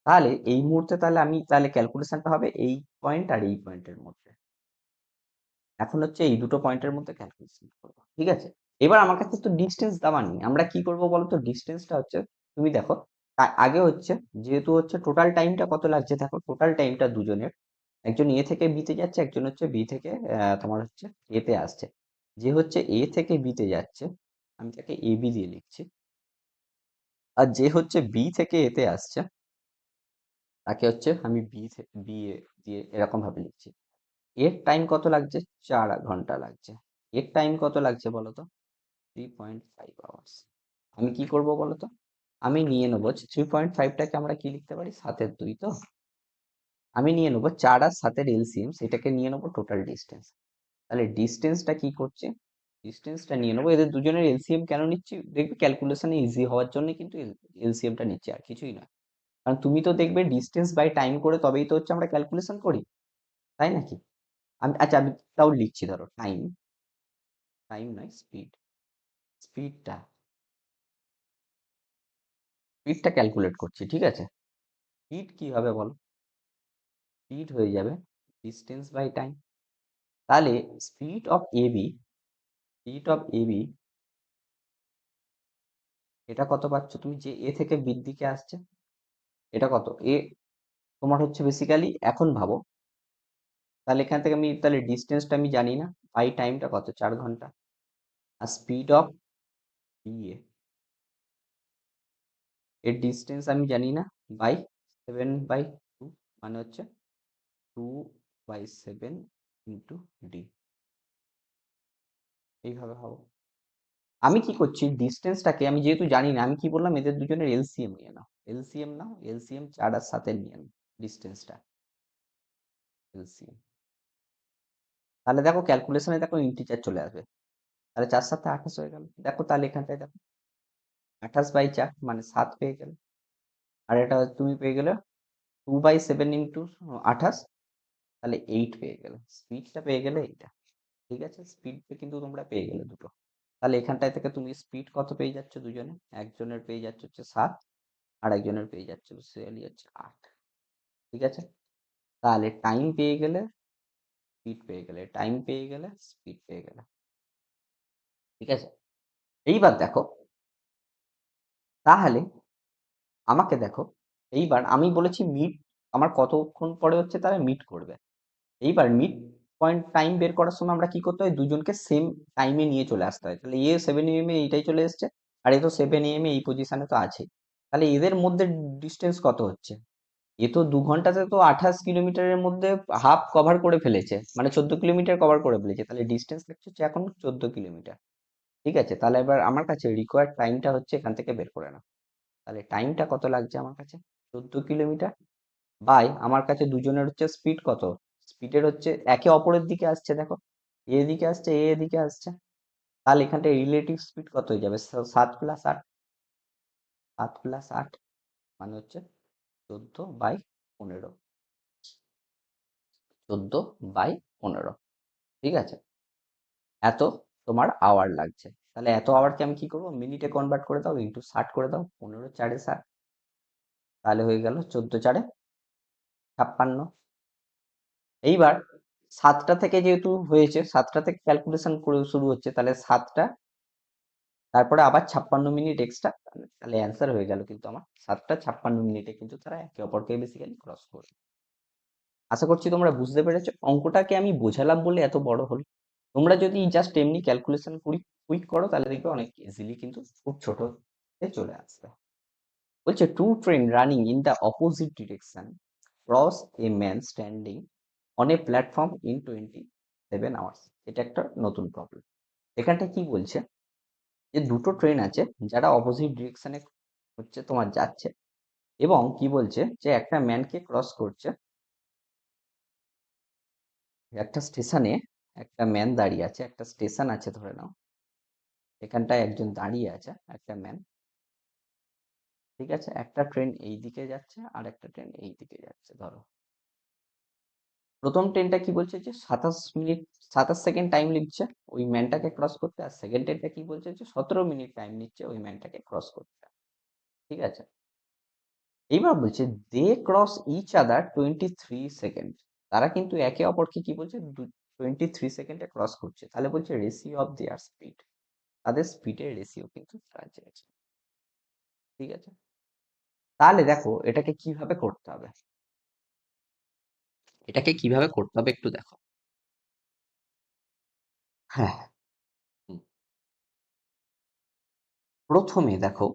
তাহলে এই মুহূর্তে তাহলে আমি তাহলে ক্যালকুলেশনটা হবে এই পয়েন্ট আর এই পয়েন্টের মধ্যে, এখন হচ্ছে এই দুটো পয়েন্টের মধ্যে ক্যালকুলেশন করবো, ঠিক আছে। এবার আমার কাছে তো ডিস্টেন্স দেওয়া নেই, আমরা কি করবো বলতো, ডিস্টেন্সটা হচ্ছে তুমি দেখো, আগে হচ্ছে যেহেতু হচ্ছে টোটাল টাইমটা কত লাগছে, দেখো টোটাল টাইমটা দুজনের, একজন এ থেকে বিতে যাচ্ছে, একজন হচ্ছে বি থেকে তোমার হচ্ছে এতে আসছে, যে হচ্ছে এ থেকে বিতে যাচ্ছে আমি তাকে এ বি দিয়ে লিখছি, আর যে হচ্ছে বি থেকে এতে আসছে তাকে হচ্ছে আমি বি এ দিয়ে এরকম ভাবে লিখছি। এর টাইম কত লাগছে 4 ঘন্টা লাগছে, এর টাইম কত লাগছে বলো তো 3.5 আওয়ার্স। আমি কি করব বলো তো, আমি নিয়ে নেবো 3.5টাকে আমরা কি লিখতে পারি 7/2, তো আমি নিয়ে নেবো 4 আর 7-এর এলসিএম, সেটাকে নিয়ে নেবো টোটাল ডিস্টেন্স। তাহলে ডিস্টেন্সটা কি করছে, ডিস্টেন্সটা নিয়ে নেবো, এদের দুজনের এলসিএম কেন নিচ্ছি দেখবে ক্যালকুলেশনে ইজি হওয়ার জন্য কিন্তু এলসিএমটা নিচ্ছি, আর কিছুই নয়। কারণ তুমি তো দেখবে ডিস্টেন্স বাই টাইম করে তবেই তো হচ্ছে আমরা ক্যালকুলেশন করি, তাই নাকি। আমি আচ্ছা আমি তাও লিখছি, ধরো টাইম, টাইম নয় স্পিড, স্পিডটা স্পিডটা ক্যালকুলেট করছি, ঠিক আছে। স্পিড কি হবে বলো, স্পিড হয়ে যাবে ডিস্টেন্স বাই টাইম। তাহলে speed of AB, speed of AB এটা কত পাচ্ছ তুমি, যে এ থেকে বির দিকে আসছে, এটা কত এ তোমার হচ্ছে বেসিক্যালি, এখন ভাবো, তাহলে এখান থেকে আমি তাহলে ডিস্টেন্সটা আমি জানি না, বাই টাইমটা কত 4 ঘন্টা, আর স্পিড অফ বি এর ডিস্টেন্স আমি জানি না, বাই 7/2, মানে হচ্ছে 2/7 ইন্টু ডি, এইভাবে হবে। আমি কি করছি ডিস্টেন্সটাকে আমি যেহেতু জানি না, আমি কি বললাম এদের দুজনের এলসিএম নিয়ে নাও, এলসিএম নাও, এলসিএম 4 আর 7 নিয়ে নাও ডিস্টেন্সটা, এলসিএম। তাহলে দেখো ক্যালকুলেশনে দেখো ইন্টিজার চলে আসবে, তাহলে 4 7 28 হয়ে গেল, দেখো তাহলে এখানটায় দেখো 28/4 মানে 7 পেয়ে গেলে, আর এটা তুমি পেয়ে গেলে 2/7 ইন্টু 28, তাহলে 8 পেয়ে গেলে, স্পিডটা পেয়ে গেলে এইটা, ঠিক আছে, স্পিড কিন্তু তোমরা পেয়ে গেলে দুটো। তাহলে এখানটায় থেকে তুমি স্পিড কত পেয়ে যাচ্ছ দুজনে, একজনের পেয়ে যাচ্ছে হচ্ছে 7, আর একজনের পেয়ে যাচ্ছে হচ্ছে 8, ঠিক আছে। তাহলে টাইম পেয়ে গেলে, স্পিড পেয়ে গেলে, টাইম পেয়ে গেলে, স্পিড পেয়ে গেলে, ঠিক আছে। এইবার দেখো, তাহলে আমাকে দেখো, এইবার আমি বলেছি মিড আমার কতক্ষণ পরে হচ্ছে তারা মিট করবে। এইবার মিড পয়েন্ট টাইম বের করার সময় আমরা কি করতে হয়, দুজনকে সেম টাইমে নিয়ে চলে আসতে হয়। তাহলে এ 7 AM এ এইটাই চলে এসছে, আর এ তো 7 AM এই পজিশনে তো আছে। তাহলে এদের মধ্যে ডিস্টেন্স কত হচ্ছে? এ তো 2 ঘন্টাতে তো 28 কিলোমিটারের মধ্যে হাফ কভার করে ফেলেছে, মানে 14 কিলোমিটার কভার করে ফেলেছে। তাহলে ডিস্টেন্স হচ্ছে এখন 14 কিলোমিটার। ঠিক আছে, তাহলে এবার আমার কাছে রিকোয়ার্ড টাইমটা হচ্ছে এখান থেকে বের করে নাও। তাহলে টাইমটা কত লাগছে আমার কাছে? 14 কিলোমিটার বাই আমার কাছে দুজনের হচ্ছে স্পিড কত? স্পিডের হচ্ছে একে অপরের দিকে আসছে, দেখো এ এদিকে আসছে, এ এদিকে আসছে। তাহলে এখানটায় রিলেটিভ স্পিড কত হয়ে যাবে? 7+8, 7+8 মানে হচ্ছে 14/15, 14/15। ঠিক আছে, এত তোমার আওয়ার লাগছে। তাহলে এত আওয়ারকে আমি কি করবো, মিনিটে কনভার্ট করে দাও, ইন্টু 60 করে দাও, 15×4=60। তাহলে হয়ে গেল 14×4=56। এইবার 7টা থেকে যেহেতু হয়েছে, 7টা থেকে ক্যালকুলেশন করে শুরু হচ্ছে, তাহলে 7টা তারপরে আবার 56 মিনিট এক্সট্রা। তাহলে অ্যান্সার হয়ে গেল কিন্তু আমার 7টা 56 মিনিটে কিন্তু তারা একে অপরকে বেসিক্যালি ক্রস করবে। আশা করছি তোমরা বুঝতে পেরেছো। অঙ্কটাকে আমি বোঝালাম বলে এত বড় হলো। তোমরা যদি জাস্ট এমনি ক্যালকুলেশন কুইক করো, তাহলে দেখবে অনেক ইজিলি কিন্তু খুব ছোটতে চলে আসবে। বলছে two train running in the opposite direction cross a man standing on A platform in 27 hours. এটা একটা নতুন প্রবলেম। এখানটা কি বলছে, যে দুটো ট্রেন আছে যারা অপোজিট ডিরেকশনে হচ্ছে তোমার যাচ্ছে, এবং কি বলছে যে একটা ম্যানকে ক্রস করছে। একটা স্টেশনে একটা ম্যান দাঁড়িয়ে আছে, একটা স্টেশন আছে ধরে নাও, এখানটায় একজন দাঁড়িয়ে আছে, একটা ম্যান। ঠিক আছে, একটা ট্রেন এই দিকে যাচ্ছে আর একটা ট্রেন এই দিকে যাচ্ছে ধরো। প্রথম ট্রেনটা কি বলছে, যে 27 মিনিট 27 সেকেন্ড টাইম নিচ্ছে ওই ম্যানটাকে ক্রস করতে, আর সেকেন্ড ট্রেনটা কি বলছে, যে 17 মিনিট টাইম নিচ্ছে ওই ম্যানটাকে ক্রস করতে। ঠিক আছে, এইবার বলছে they cross each other 23 second. তারা কিন্তু একে অপরকে কি বলছে, 23 সেকেন্ডে ক্রস করছে। তাহলে বলছে রেশিও অফ দেয়ার স্পিড, তাদের স্পিডের রেশিও কিন্তু তারা চেয়েছে। ঠিক আছে, তাহলে দেখো এটাকে কিভাবে করতে হবে, এটাকে কিভাবে করতে হবে একটু দেখো। হ্যাঁ, হুম, প্রথমে দেখো,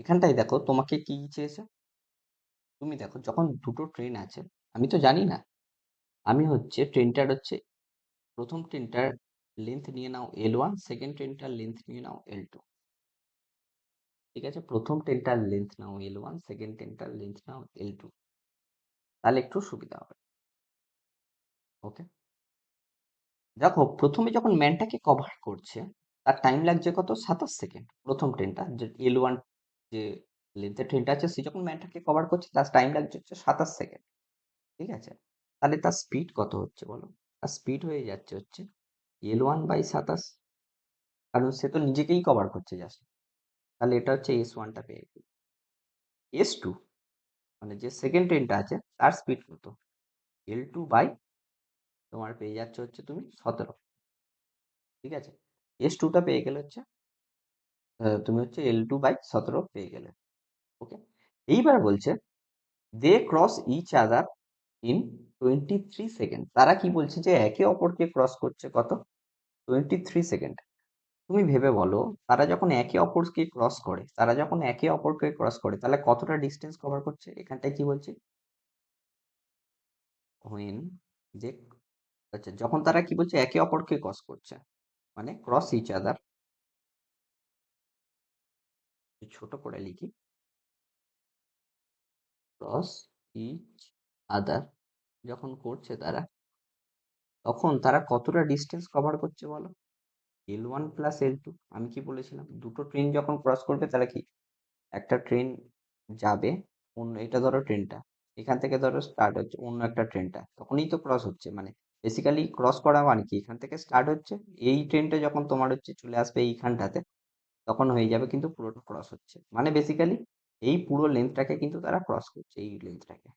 এখানটাই দেখো তোমাকে কি চেয়েছে। তুমি দেখো যখন দুটো ট্রেন আছে, আমি তো জানি না, আমি হচ্ছে ট্রেনটার হচ্ছে প্রথম ট্রেনটার লেন্থ নিয়ে নাও L1, সেকেন্ড ট্রেনটার লেন্থ নিয়ে নাও L2। ঠিক আছে, প্রথম ট্রেনটার লেন্থ নাও L1, সেকেন্ড ট্রেনটার লেন্থ নাও L2, তাহলে একটু সুবিধা হবে। ওকে, দেখো প্রথমে যখন ম্যানটাকে কভার করছে, তার টাইম লাগছে কত, 27 সেকেন্ড। প্রথম ট্রেনটা যে L1, যে লেন্থের ট্রেনটা আছে, সে যখন ম্যানটাকে কভার করছে তার টাইম লাগছে হচ্ছে 27 সেকেন্ড। ঠিক আছে, তাহলে তার স্পিড কত হচ্ছে বলো? তার স্পিড হয়ে যাচ্ছে হচ্ছে L1/27, কারণ সে তো নিজেকেই কভার করছে জাস্ট। তাহলে এটা হচ্ছে S1টা পেয়ে গেল। S2 মানে যে সেকেন্ড ট্রেনটা আছে তার স্পিড কত, L2 বাই তোমার পেয়ে যাচ্ছে হচ্ছে তুমি 17। ঠিক আছে, S2টা পেয়ে গেলে হচ্ছে তুমি হচ্ছে L2/17 পেয়ে গেলে। ওকে, এইবার বলছে they cross each other in 23 second. তারা কি বলছে, যে একে অপরকে ক্রস করছে কত, 23 সেকেন্ড। তুমি ভেবে বলো, তারা যখন একে অপরকে ক্রস করে, তারা যখন একে অপরকে ক্রস করে তাহলে কতটা ডিস্টেন্স কভার করছে? এখানটায় কি বলছে, হোয়েন যে, আচ্ছা যখন তারা কি বলছে একে অপরকে ক্রস করছে, মানে ক্রস ইচ আদার, ছোট করে লিখি, ক্রস ইচ আদার যখন করছে তারা, তখন তারা কতটা ডিস্টেন্স কভার করছে বলো? L1+L2। আমি কি বলেছিলাম, দুটো ট্রেন যখন ক্রস করবে তাহলে কি, একটা ট্রেন যাবে, অন্য এটা ধরো ট্রেনটা এখান থেকে ধরো স্টার্ট হচ্ছে, অন্য একটা ট্রেনটা তখনই তো ক্রস হচ্ছে, মানে বেসিক্যালি ক্রস করা মানে কি, এখান থেকে স্টার্ট হচ্ছে, এই ট্রেনটা যখন তোমার হচ্ছে চলে আসবে এইখানটাতে, তখন হয়ে যাবে কিন্তু পুরোটা ক্রস হচ্ছে, মানে বেসিক্যালি এই পুরো লেন্থটাকে কিন্তু তারা ক্রস করছে, এই লেন্থটাকে।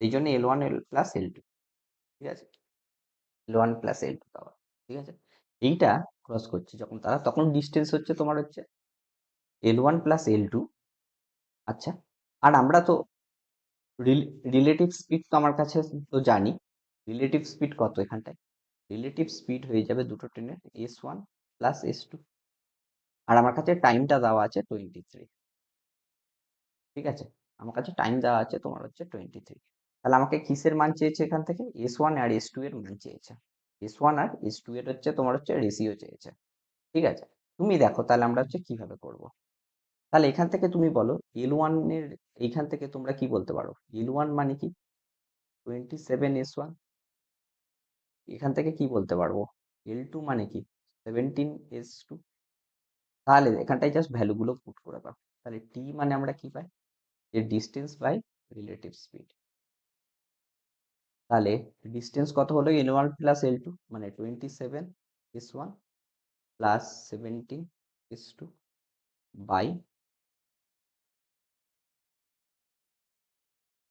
এই জন্য L1+L2। ঠিক আছে, L1+L2 পাওয়া। ঠিক আছে, এইটা ক্রস করছে যখন তারা, তখন ডিস্টেন্স হচ্ছে তোমার হচ্ছে L1+L2। আচ্ছা, আর আমরা তো রিলেটিভ স্পিড তো আমার কাছে তো জানি। রিলেটিভ স্পিড কত এখানটায়? রিলেটিভ স্পিড হয়ে যাবে দুটো ট্রেনের S1 প্লাস S2। আর আমার কাছে টাইমটা দেওয়া আছে 23। ঠিক আছে? আমার কাছে টাইম দেওয়া আছে তোমার হচ্ছে 23। তাহলে আমাকে কিসের মান চেয়েছে এখান থেকে? S1 আর S2 এর মান চেয়েছে। S1 আর S2 এর হচ্ছে তোমার হচ্ছে রেশিও চেয়েছে। ঠিক আছে? তুমি দেখো তাহলে আমরা হচ্ছে কিভাবে করব। তাহলে এখান থেকে তুমি বলো L1 এর, এইখান থেকে তোমরা কি বলতে পারো? L1 মানে কি? 27 S1। এখান থেকে কি বলতে পারবো? L2 মানে কি? 17 S2। তাহলে এখানটায় জাস্ট ভ্যালু গুলো পুট করে দাও। তাহলে T মানে আমরা কি পাই? যে ডিস্টেন্স বাই রিলেটিভ স্পিড। তাহলে ডিস্টেন্স কত হলো? L1 প্লাস L2 মানে 27 S1 প্লাস 17 S2 বাই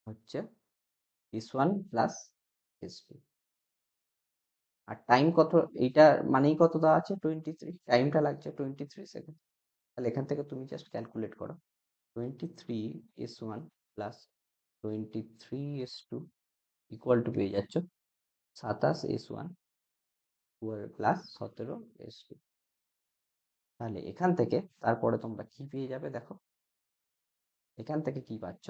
হচ্ছে S1 প্লাস S2। আর টাইম কত? এইটা মানেই কত দেওয়া আছে? 23। টাইমটা লাগছে 23 সেকেন্ড। তাহলে এখান থেকে তুমি জাস্ট ক্যালকুলেট করো। 23 S1 plus 23 S2 equal to পেয়ে যাচ্ছ 27 S1 প্লাস 17 S2। তাহলে এখান থেকে তারপরে তোমরা কি পেয়ে যাবে দেখো। এখান থেকে কি পাচ্ছ?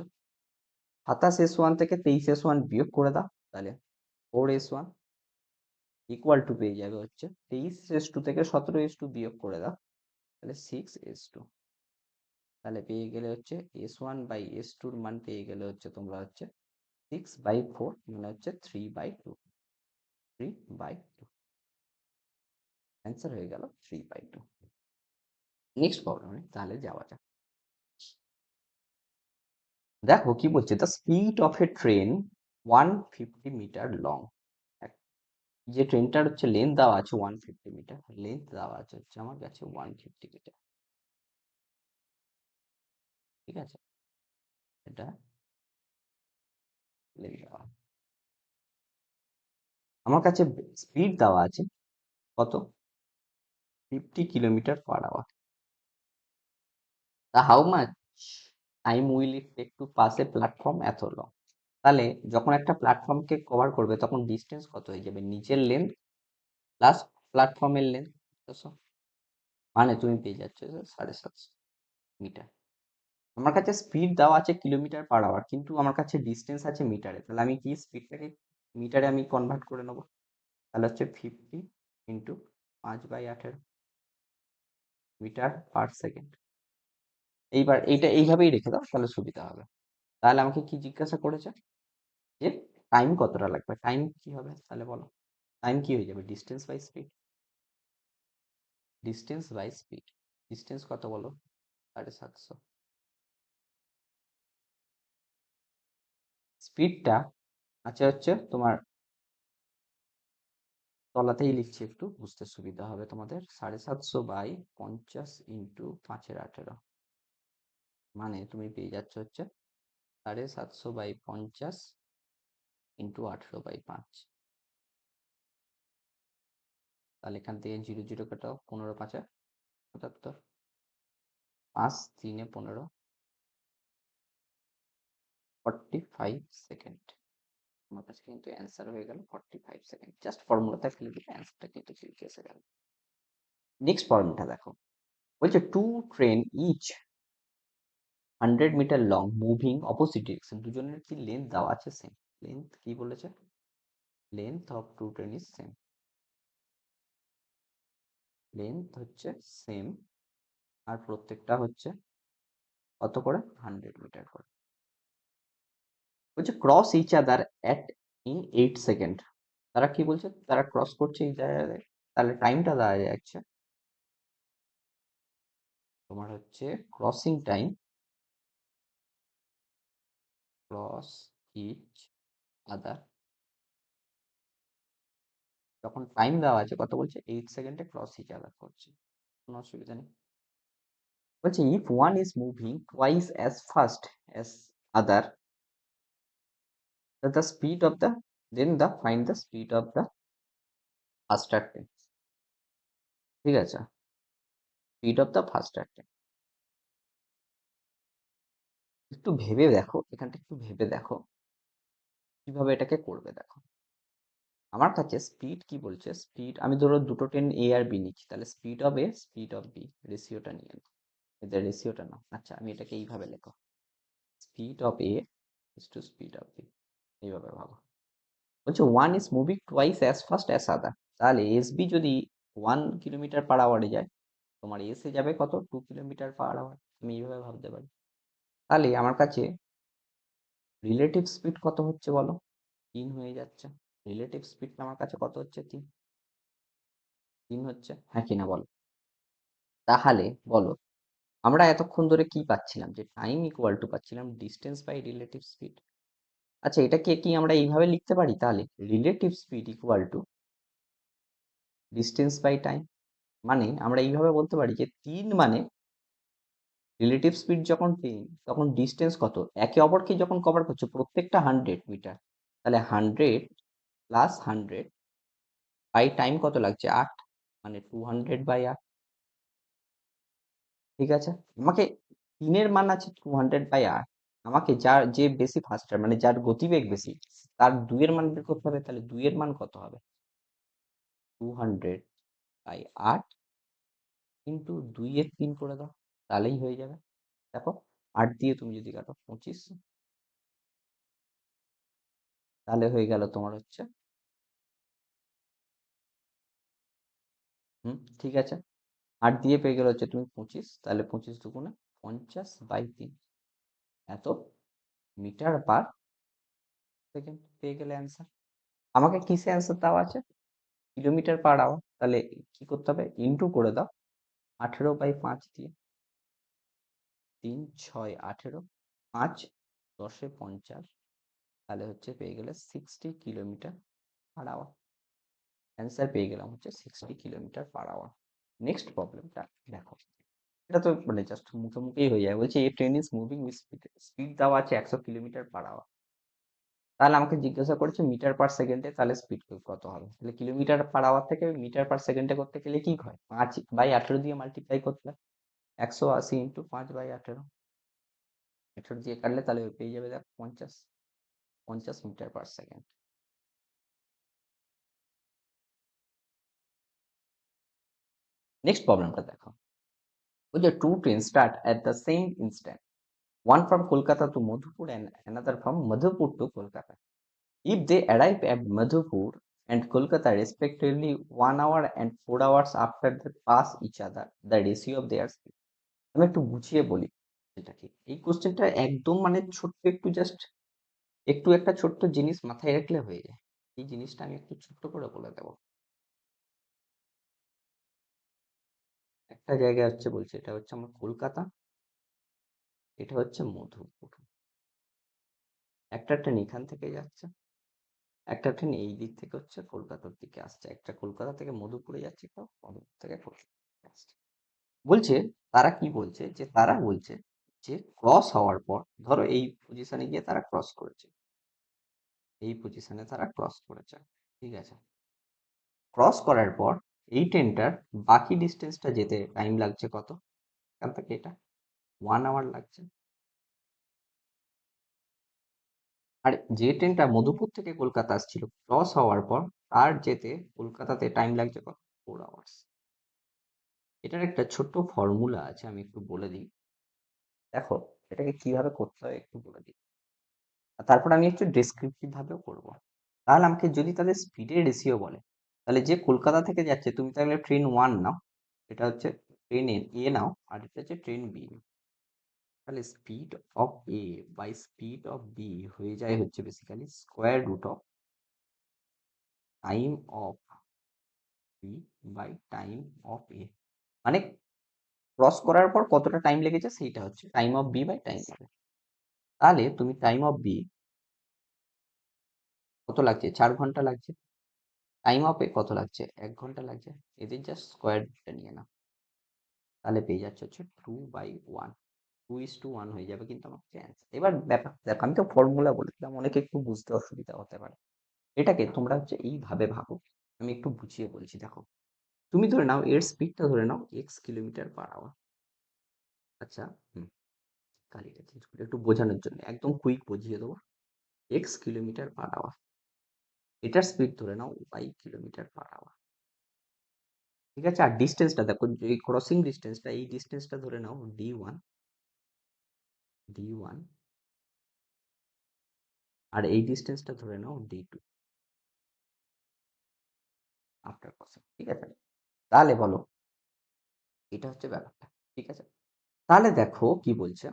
27 S1 থেকে 23 S1 বিয়োগ করে দাও। তাহলে 4 S1 ইকুয়াল টু পেয়ে যাবে হচ্ছে 23 S2 থেকে 17 S2 বিয়োগ করে দাও। তাহলে 6 S2। তাহলে পেয়ে গেলে হচ্ছে S1/S2 মান পেয়ে গেলে হচ্ছে তোমরা হচ্ছে 6/4 মানে হচ্ছে 3/2। 3/2 অ্যান্সার হয়ে গেল 3/2। নেক্সট প্রবলেমে তাহলে যাওয়া যাক। দেখো কি বলছে, the speed of A train 150 metre long. যে ট্রেনটার হচ্ছে লেন্থ দেওয়া আছে 150 মিটার, লেন্থ দেওয়া আছে হচ্ছে আমার কাছে 150 মিটার। ঠিক আছে? এটা লেন্থ দেওয়া। আমার কাছে স্পিড দেওয়া আছে কত? 50 কিলোমিটার/আওয়ার। তা how much time will it take to pass a platform এত লং। তাহলে যখন একটা প্ল্যাটফর্মকে কভার করবে তখন ডিস্টেন্স কত হয়ে যাবে? নিচের লেন্থ প্লাস প্ল্যাটফর্মের লেন্থ। মানে তুমি পেয়ে যাচ্ছ যে 750 মিটার। আমার কাছে স্পিড দেওয়া আছে কিলোমিটার/আওয়ার, কিন্তু আমার কাছে ডিস্টেন্স আছে মিটারে। তাহলে আমি কি স্পিডটাকে মিটারে আমি কনভার্ট করে নেবো। তাহলে হচ্ছে 50 × 5/100 মিটার/সেকেন্ড। এইবার এইটা এইভাবেই রেখে দাও, তাহলে সুবিধা হবে। তাহলে আমাকে কি জিজ্ঞাসা করেছে? যে টাইম কতটা লাগবে। টাইম কি হবে তাহলে বলো? টাইম কি হয়ে যাবে? Distance by speed. Distance by speed. Distance কত বলো? 750। স্পিডটা আছে হচ্ছে তোমার, তলাতেই লিখছি একটু বুঝতে সুবিধা হবে তোমাদের। 750/50 × 5 × 18 মানে তুমি পেয়ে যাচ্ছ হচ্ছে 750/50 × 18/5। তাহলে এখান থেকে 0 0 কাটাও, 15 × 5 = 75, 5 3 15, 45 সেকেন্ড। আমার কাছে কিন্তু অ্যান্সার হয়ে গেল 45 সেকেন্ড। জাস্ট ফর্মুলাটা ফেলে দিলে অ্যান্সারটা কিন্তু ঠিক এসে গেল। নেক্সট ফর্মুলাটা দেখো, বলছে two train each 100 metre long moving opposite direction. দুজনের কি লেন্থ দেওয়া আছে সেম। লেন্থ কি বলেছে? Length of two train is same. Length হচ্ছে সেম, আর প্রত্যেকটা হচ্ছে কত করে? 100 মিটার করে। বলছে cross each other at in 8 second. তারা কি বলছে? তারা ক্রস করছে এই জায়গায়। তাহলে টাইমটা দেওয়া যাচ্ছে তোমার হচ্ছে crossing time, cross each other, যখন টাইম দেওয়া আছে কত বলছে? 8 সেকেন্ডে ক্রস ইচ আদার করছে। কোনো অসুবিধা নেই। বলছে if one is moving twice as fast as other, the speed of the then the find the speed of the faster train। ঠিক আছে? Speed of the ফাস্টার train. একটু ভেবে দেখো, এখানটা একটু ভেবে দেখো কিভাবে এটাকে করবে। দেখো আমার কাছে স্পিড কি বলছে, স্পিড আমি ধরো দুটো ট্রেন এ আর বি নিচ্ছি, তাহলে speed of A speed of B রেশিওটা নিয়ে নাও, এদের রেশিওটা নাও। আচ্ছা আমি এটাকে এইভাবে লেখো, speed of A is to speed of B, এইভাবে ভাবো। বলছে one is moving twice as fast as other, তাহলে এস বি যদি 1 কিলোমিটার পার আওয়ারে যায়, তোমার এসে যাবে কত, 2 কিলোমিটার পার আওয়ার। আমি এইভাবে ভাবতে পারি। তাহলে আমার কাছে রিলেটিভ স্পিড কত হচ্ছে বলো, 3 হয়ে যাচ্ছে। রিলেটিভ স্পিডটা আমার কাছে কত হচ্ছে, 3 হচ্ছে, হ্যাঁ কি না বলো। তাহলে বলো আমরা এতক্ষণ ধরে কি পাচ্ছিলাম, যে টাইম ইকুয়াল টু পাচ্ছিলাম ডিস্টেন্স বাই রিলেটিভ স্পিড। আচ্ছা এটাকে কি আমরা এইভাবে লিখতে পারি, তাহলে relative speed equal to distance by time. মানে আমরা এইভাবে বলতে পারি যে 3 মানে রিলেটিভ স্পিড যখন 3, তখন ডিস্টেন্স কত, একে অপরকে যখন কভার করছে প্রত্যেকটা 100 মিটার, তাহলে 100 + 100 বাই টাইম কত লাগছে 8, মানে 200/8। ঠিক আছে, আমাকে 3 এর মান আছে 200/8, আমাকে যার যে বেশি ফাস্টার মানে যার গতিবেগ বেশি, তার 2 এর মান বের করতে হবে। তাহলে 2 এর মান কত হবে, 200/8 কিন্তু 2 এর 3 করে দাও, তাহলেই হয়ে যাবে। দেখো 8 দিয়ে তুমি যদি কাটো 25, তাহলে হয়ে গেল তোমার হচ্ছে, ঠিক আছে, 8 দিয়ে পেয়ে গেলে হচ্ছে তুমি 25, তাহলে 25 দুগুণে 50/3, এত মিটার/সেকেন্ড পেয়ে গেলে অ্যান্সার। আমাকে কিসে অ্যান্সার দেওয়া আছে, কিলোমিটার/আওয়ার, তাহলে কি করতে হবে, ইন্টু করে দাও 18/5 দিয়ে, 3 6 18, 5 10 50, তাহলে হচ্ছে পেয়ে গেলে 60 কিলোমিটার/আওয়ার। অ্যান্সার পেয়ে গেলাম হচ্ছে 60 কিলোমিটার/আওয়ার। নেক্সট প্রবলেমটা দেখো, এটা তো মানে জাস্ট মুখে মুখেই হয়ে যায়। বলছে a train is moving with speed, speed দেওয়া আছে 100 কিলোমিটার/আওয়ার, তাহলে আমাকে জিজ্ঞাসা করছে মিটার/সেকেন্ডে, তাহলে স্পিড কত হবে। তাহলে কিলোমিটার/আওয়ার থেকে মিটার/সেকেন্ডে করতে গেলে কি হয়, 5/18 দিয়ে মাল্টিপ্লাই করতে হয়, 180 ইন্টু 5/18, 18 দিয়ে কাটলে তাহলে পেয়ে যাবে দেখ 50 মিটার/সেকেন্ড। নেক্সট প্রবলেমটা দেখো, ওই যে to train start at the same instant, one from Kolkata to Madhupur and another from Madhupur to Kolkata. If they arrive at Madhupur and Kolkata respectively 1 hour and 4 hours after they pass each other, the ratio of their speed. আমি একটু বুঝিয়ে বলি এটা কি। এই কোশ্চেনটা একদম মানে ছোট্ট একটু জাস্ট একটু একটা ছোট্ট জিনিস মাথায় রাখলে হয়ে যায়। এই জিনিসটা আমি একটু ছোট্ট করে বলে দেব। একটা জায়গা হচ্ছে বলছে এটা হচ্ছে আমার কলকাতা, এটা হচ্ছে মধুপুর। একটা ট্রেন এখান থেকে যাচ্ছে, একটা ট্রেন এই দিক থেকে হচ্ছে কলকাতার দিকে আসছে, একটা কলকাতা থেকে মধুপুরে যাচ্ছে, একটা মধুপুর থেকে কলকাতা আসছে। বলছে তারা কি বলছে, যে তারা বলছে যে ক্রস হওয়ার পর ধরো এই পজিশনে গিয়ে তারা ক্রস করেছে, এই পজিশনে তারা ক্রস করেছে, ঠিক আছে। ক্রস করার পর এই ট্রেনটার বাকি ডিস্টেন্সটা যেতে টাইম লাগছে কত, এখান থেকে এটা 1 আওয়ার লাগছে। আর যে ট্রেনটা মধুপুর থেকে কলকাতা আসছিল ক্রস হওয়ার পর তার যেতে কলকাতাতে টাইম লাগছে কত, 4 আওয়ার্স। এটার একটা ছোট্ট ফর্মুলা আছে, আমি একটু বলে দিই। দেখো এটাকে কিভাবে করতে হয় একটু বলে দিই, আর তারপর আমি একটু ডেসক্রিপটিভ ভাবেও করব। তাহলে আমাকে যদি তাদের স্পিডের রেশিও বলে, তাহলে যে কলকাতা থেকে যাচ্ছে তুমি তাহলে ট্রেন 1 নাও, এটা হচ্ছে ট্রেন এ নাও, আর এটা হচ্ছে ট্রেন বি। তাহলে speed of A by speed of B হয়ে যায় হচ্ছে basically square root of time of B by time of A. মানে ক্রস করার পর কতটা টাইম লেগেছে সেইটা হচ্ছে time of B by time of A. তাহলে তুমি টাইম অফ বি কত লাগছে, 4 ঘন্টা লাগছে, টাইম অফ এ কত লাগছে, 1 ঘন্টা লাগছে, এদের জাস্ট স্কোয়ারটা নিয়ে নাও, তাহলে পেয়ে যাচ্ছে হচ্ছে 2/1, 2:1 হয়ে যাবে কিন্তু আমার অ্যান্সার। এবার ব্যাপার দেখো, আমি তো ফর্মুলা বলেছিলাম, অনেকে একটু বুঝতে অসুবিধা হতে পারে। এটাকে তোমরা হচ্ছে এইভাবে ভাবো, আমি একটু বুঝিয়ে বলছি। দেখো তুমি ধরে নাও এর স্পিডটা ধরে নাও x কিলোমিটার/আওয়ার। আচ্ছা, কালিটা চেঞ্জ করি একটু বোঝানোর জন্য, একদম কুইক বুঝিয়ে দেবো। এক্স কিলোমিটার পার আওয়ার, এটার স্পিড ধরে নাও ওয়াই কিলোমিটার পার আওয়ার। ঠিক আছে, আর ডিস্টেন্সটা দেখো, এই ক্রসিং ডিস্টেন্সটা, এই ডিস্টেন্সটা ধরে নাও d1, d1, আর এই ডিস্টেন্সটা ধরে নাও d2 আফটার ক্রসিং। ঠিক আছে, তাহলে বলো, এটা হচ্ছে ব্যাপারটা। ঠিক আছে, তাহলে দেখো কি বলছে।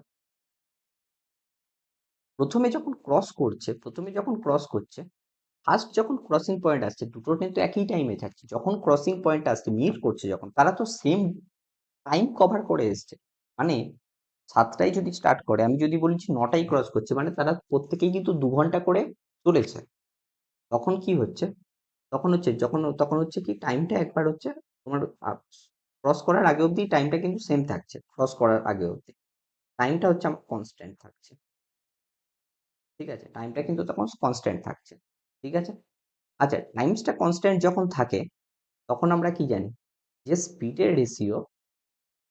প্রথমে যখন ক্রস করছে, ফার্স্ট যখন ক্রসিং পয়েন্ট আসছে, দুটোর কিন্তু একই টাইমে থাকছে। যখন ক্রসিং পয়েন্ট আসছে, মিট করছে যখন, তারা তো সেম টাইম কভার করে এসছে। মানে 7টায় যদি স্টার্ট করে, আমি যদি বলছি 9টায় ক্রস করছে, মানে তারা প্রত্যেকেই কিন্তু 2 ঘন্টা করে চলেছে। তখন কি হচ্ছে, তখন হচ্ছে কি টাইমটা একবার হচ্ছে তোমার ক্রস করার আগে অবধি টাইমটা কিন্তু সেম থাকছে, ক্রস করার আগে অবধি টাইমটা হচ্ছে আমার কনস্ট্যান্ট থাকছে। ঠিক আছে, টাইমটা কিন্তু তখন কনস্ট্যান্ট থাকছে। ঠিক আছে, আচ্ছা, টাইমসটা কনস্ট্যান্ট যখন থাকে, তখন আমরা কি জানি যে স্পিডের ratio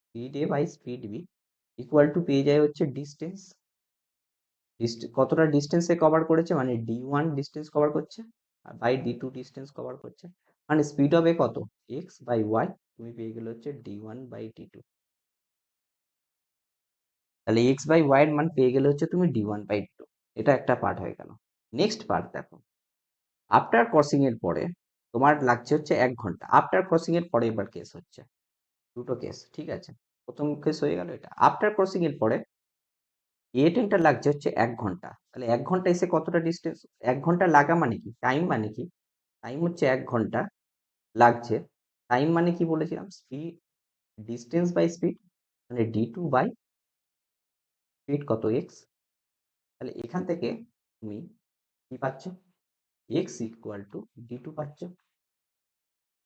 speed A by speed B equal to পেয়ে যায় হচ্ছে ডিস্টেন্স। কতটা ডিস্টেন্সে কভার করেছে, মানে d1 ডিস্টেন্স কভার করছে আর বাই d2 ডিস্টেন্স কভার করছে, মানে স্পিড হবে কত, এক্স বাই ওয়াই, তুমি পেয়ে গেলে হচ্ছে d1 বাই d2। তাহলে এক্স বাই ওয়াই এর মান পেয়ে গেলে হচ্ছে তুমি d1 বাই d2। এটা একটা পার্ট হয়ে গেল। নেক্সট পার্ট দেখো, আফটার ক্রসিং এর পরে তোমার লাগছে হচ্ছে 1 ঘন্টা। আফটার ক্রসিং এর পরে এবার কেস হচ্ছে দুটো কেস। ঠিক আছে, প্রথম কেস হয়ে গেল এটা। আফটার ক্রসিং এর পরে এ ট্রেনটা লাগছে হচ্ছে 1 ঘন্টা। তাহলে 1 ঘন্টা এসে কতটা ডিস্টেন্স, 1 ঘন্টা লাগা মানে কি, টাইম মানে কি, টাইম হচ্ছে 1 ঘন্টা লাগছে। টাইম মানে কি বলেছিলাম, স্পিড, ডিস্টেন্স বাই স্পিড, মানে d2 বাই স্পিড কত, এক্স। তাহলে এখান থেকে তুমি কি পাচ্ছ, এক্স ইকুয়াল টু d2 পাচ্ছ।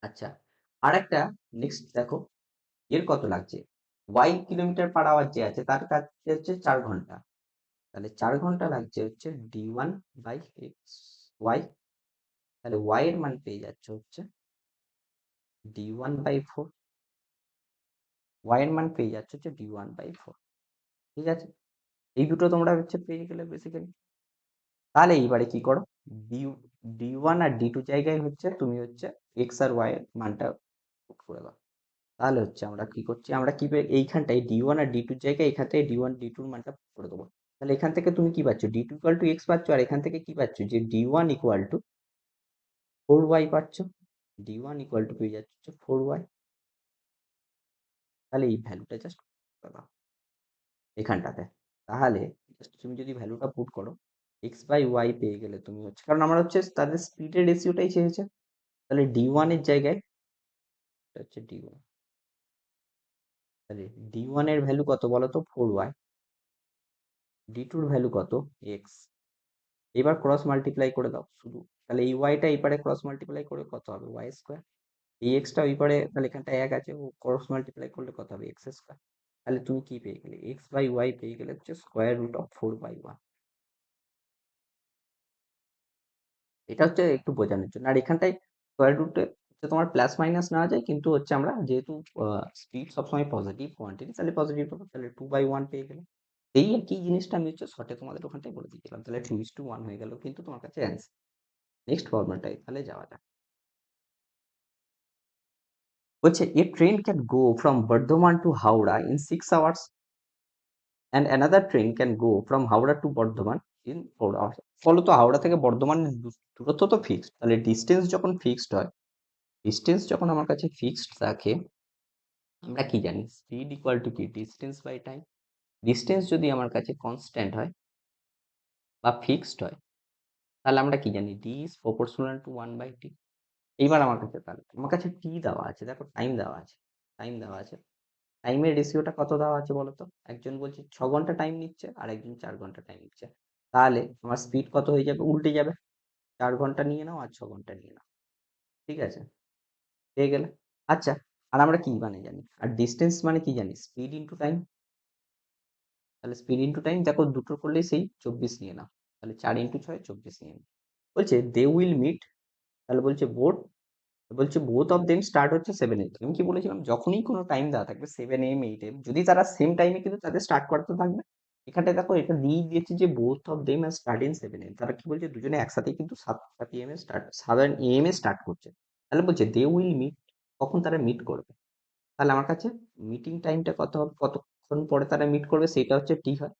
আচ্ছা, আর একটা নেক্সট দেখো, এর কত লাগছে, ওয়াই কিলোমিটার পার আওয়ার যে আছে তার কাছে হচ্ছে 4 ঘন্টা। তাহলে 4 ঘন্টা লাগছে হচ্ছে d1 বাই এক্স ওয়াই। তাহলে ওয়াই এর মান পেয়ে যাচ্ছে হচ্ছে d1/4, ওয়াই এর মান পেয়ে যাচ্ছে হচ্ছে d1/4। ঠিক আছে, এই দুটো তোমরা হচ্ছে পেয়ে গেলে বেসিক্যালি। তাহলে এইবারে কি করো, ডি d1 আর d2 জায়গায় হচ্ছে তুমি হচ্ছে এক্স আর ওয়াই এর মানটা পুট করে দাও। তাহলে হচ্ছে আমরা কি করছি, আমরা কি এইখানটায় d1 আর d2 জায়গায় এখান থেকে d1 d2 এর মানটা put করে দেবো। তাহলে এখান থেকে তুমি কি পাচ্ছ, d2 ইকুয়াল টু এক্স পাচ্ছ, আর এখান থেকে কি পাচ্ছ, যে d1 ইকুয়াল টু 4y পাচ্ছ। d1 ইকুয়াল টু পেয়ে যাচ্ছে 4y। তাহলে এই ভ্যালুটা জাস্ট এখানটাতে। তাহলে just তুমি যদি ভ্যালুটা পুট করো, এক্স বাই ওয়াই পেয়ে গেলে তুমি হচ্ছে, কারণ আমরা হচ্ছে তাদের স্পিডের রেশিওটাই চেয়েছে। তাহলে d1 এর জায়গায় এটা হচ্ছে d1। তাহলে d1 এর ভ্যালু কত বলো তো, 4y, d2 এর ভ্যালু কত, x। এবার ক্রস মাল্টিপ্লাই করে দাও শুধু। তাহলে এই ওয়াইটা এই পারে ক্রস মাল্টিপ্লাই করে কত হবে, ওয়াই স্কোয়ার। এই এক্সটা ওই পারে, তাহলে এখানটা এক আছে, ও ক্রস মাল্টিপ্লাই করলে কত হবে, এক্স স্কোয়ার। তাহলে তুমি কি পেয়ে গেলে, এক্স বাই ওয়াই পেয়ে গেলে হচ্ছে স্কোয়ার রুট অফ 4/1। এটা হচ্ছে একটু বোঝানোর জন্য। আর এখানটায় স্কোয়ার রুটে হচ্ছে তোমার প্লাস মাইনাস নেওয়া যায়, কিন্তু হচ্ছে আমরা যেহেতু স্পিড সবসময় পজিটিভ কোয়ান্টিটি, তাহলে পজিটিভ পাবো। তাহলে 2/1 পেয়ে গেলে। এই একই জিনিসটা আমি হচ্ছে শর্টে তোমাদের ওখানটায় বলে দিয়েছিলাম। তাহলে 2:1 হয়ে গেল কিন্তু তোমার কাছে অ্যান্সার। নেক্সট ফর্মুলাটাই তাহলে যাওয়া যাক। বলছে a train can go from Bardhaman to Howrah in 6 hours and another train can go from Howrah to Bardhaman in 4 hours। ফলত হাওড়া থেকে বর্ধমানের দূরত্ব তো ফিক্সড, তাহলে ডিস্টেন্স যখন ফিক্সড হয়, ডিস্টেন্স যখন আমার কাছে ফিক্সড থাকে, আমরা কি জানি, স্পিড ইকুয়াল টু কি, ডিস্টেন্স বাই টাইম। ডিস্টেন্স যদি আমার কাছে কনস্ট্যান্ট হয় বা ফিক্সড হয়, তাহলে আমরা কি জানি, D is proportional to 1/t। এইবার আমার কাছে, তাহলে আমার কাছে টি দেওয়া আছে, দেখো টাইম দেওয়া আছে, টাইম দেওয়া আছে। টাইমের রেশিওটা কত দেওয়া আছে বলো তো, একজন বলছে 6 ঘন্টা টাইম নিচ্ছে আর একজন 4 ঘন্টা টাইম নিচ্ছে। তাহলে আমার স্পিড কত হয়ে যাবে, উল্টে যাবে, 4 ঘন্টা নিয়ে নাও আর 6 ঘন্টা নিয়ে নাও। ঠিক আছে, পেয়ে গেলে। আচ্ছা, আর আমরা কি মানে জানি, আর ডিস্টেন্স মানে কি জানি, স্পিড ইন্টু টাইম। তাহলে স্পিড ইন্টু টাইম, দেখো দুটো করলেই সেই 24 নিয়ে নাও। তাহলে 4 × 6 24 নিয়ে নাও। বলছে দে উইল মিট, তাহলে বলছে বোথ অফ দেম স্টার্ট হচ্ছে 7 AM। আমি কি বলেছিলাম, যখনই কোনো টাইম দেওয়া থাকবে 7 AM 8 AM, যদি তারা সেম টাইমে কিন্তু তাদের স্টার্ট করতে থাকবে, এখানটায় দেখো এটা দিয়েই দিয়েছে যে both of them are start in 7 AM, তারা কি বলছে দুজনে একসাথেই কিন্তু 7 PM A start, 7 AM A start করছে। তাহলে বলছে দে উইল মিট, কখন তারা মিট করবে। তাহলে আমার কাছে মিটিং টাইমটা কত হবে, কতক্ষণ পরে তারা মিট করবে সেটা হচ্ছে টি হয়।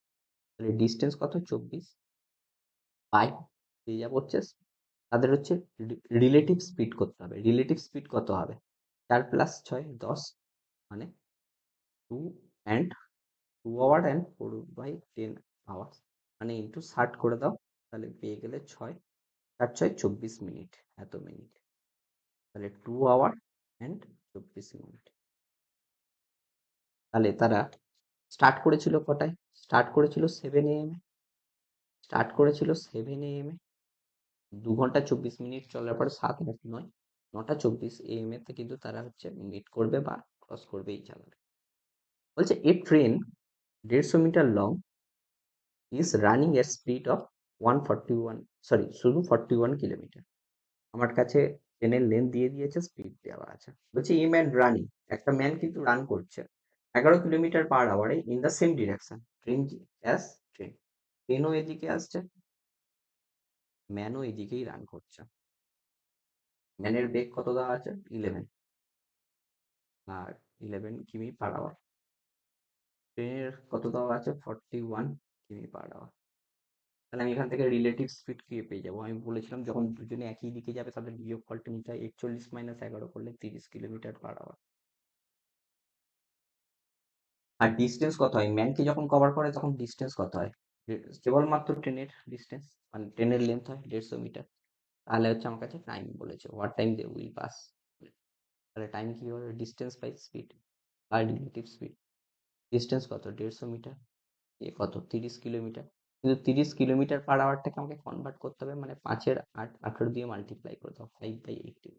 তাহলে ডিস্টেন্স কত 24 বাই এই যা হচ্ছে তাদের হচ্ছে রিলেটিভ স্পিড করতে হবে। রিলেটিভ স্পিড কত হবে 4 + 6 10, মানে 2 অ্যান্ড 2 আওয়ার অ্যান্ড 4/10 আওয়ার্স, মানে ইন্টু 60 করে দাও, তাহলে পেয়ে গেলে 6, 4 6 24 মিনিট, এত মিনিট। তাহলে 2 আওয়ার অ্যান্ড 24 মিনিট। তাহলে তারা স্টার্ট করেছিল কটায়, স্টার্ট করেছিল 7 AM এ, স্টার্ট করেছিল 7 AM এ, 2 ঘন্টা 24 মিনিট চলার পর 7 8 9 9টা 24 AM এতে কিন্তু তারা হচ্ছে মিট করবে বা ক্রস করবে এই জায়গাটা। বলছে a train 150 metre long is running এর স্পিড অফ 141, সরি শুধু 41 কিলোমিটার। আমার কাছে ট্রেনের লেন্থ দিয়ে দিয়েছে, স্পিড দেওয়া আছে। বলছে এ ম্যান রানিং, একটা ম্যান কিন্তু রান করছে 11 কিলোমিটার/আওয়ারে in the same direction train as train. ট্রেনও এদিকে আসছে, ম্যানও এদিকেই রান করছে। ম্যানের বেগ কত দেওয়া আছে 11, আর 11 কিমি/আওয়ার। ট্রেনের কত দেওয়া আছে 41 কিমি/আওয়ার। তাহলে আমি এখান থেকে রিলেটিভ স্পিড কি পেয়ে যাবো, আমি বলেছিলাম যখন দুজনে একই দিকে যাবে তাদের বিয়োগফলটা নিতে হয়, 41 - 11 করলে 30 কিলোমিটার/আওয়ার। আর ডিস্টেন্স কত হয়, ম্যানকে যখন কভার করে তখন ডিস্টেন্স কত হয়, কেবলমাত্র ট্রেনের ডিস্টেন্স, মানে ট্রেনের লেন্থ হয় 150 মিটার। তাহলে হচ্ছে আমার কাছে টাইম বলেছে, what time they will pass. তাহলে টাইম কি হবে, ডিস্টেন্স বাই স্পিড আর রিলেটিভ স্পিড। ডিস্টেন্স কত 150 মিটার, এ কত 30 কিলোমিটার। কিন্তু 30 কিলোমিটার/আওয়ারটাকে আমাকে কনভার্ট করতে হবে, মানে 5 এর 8 18 দিয়ে মাল্টিপ্লাই করতে হবে, 5/80।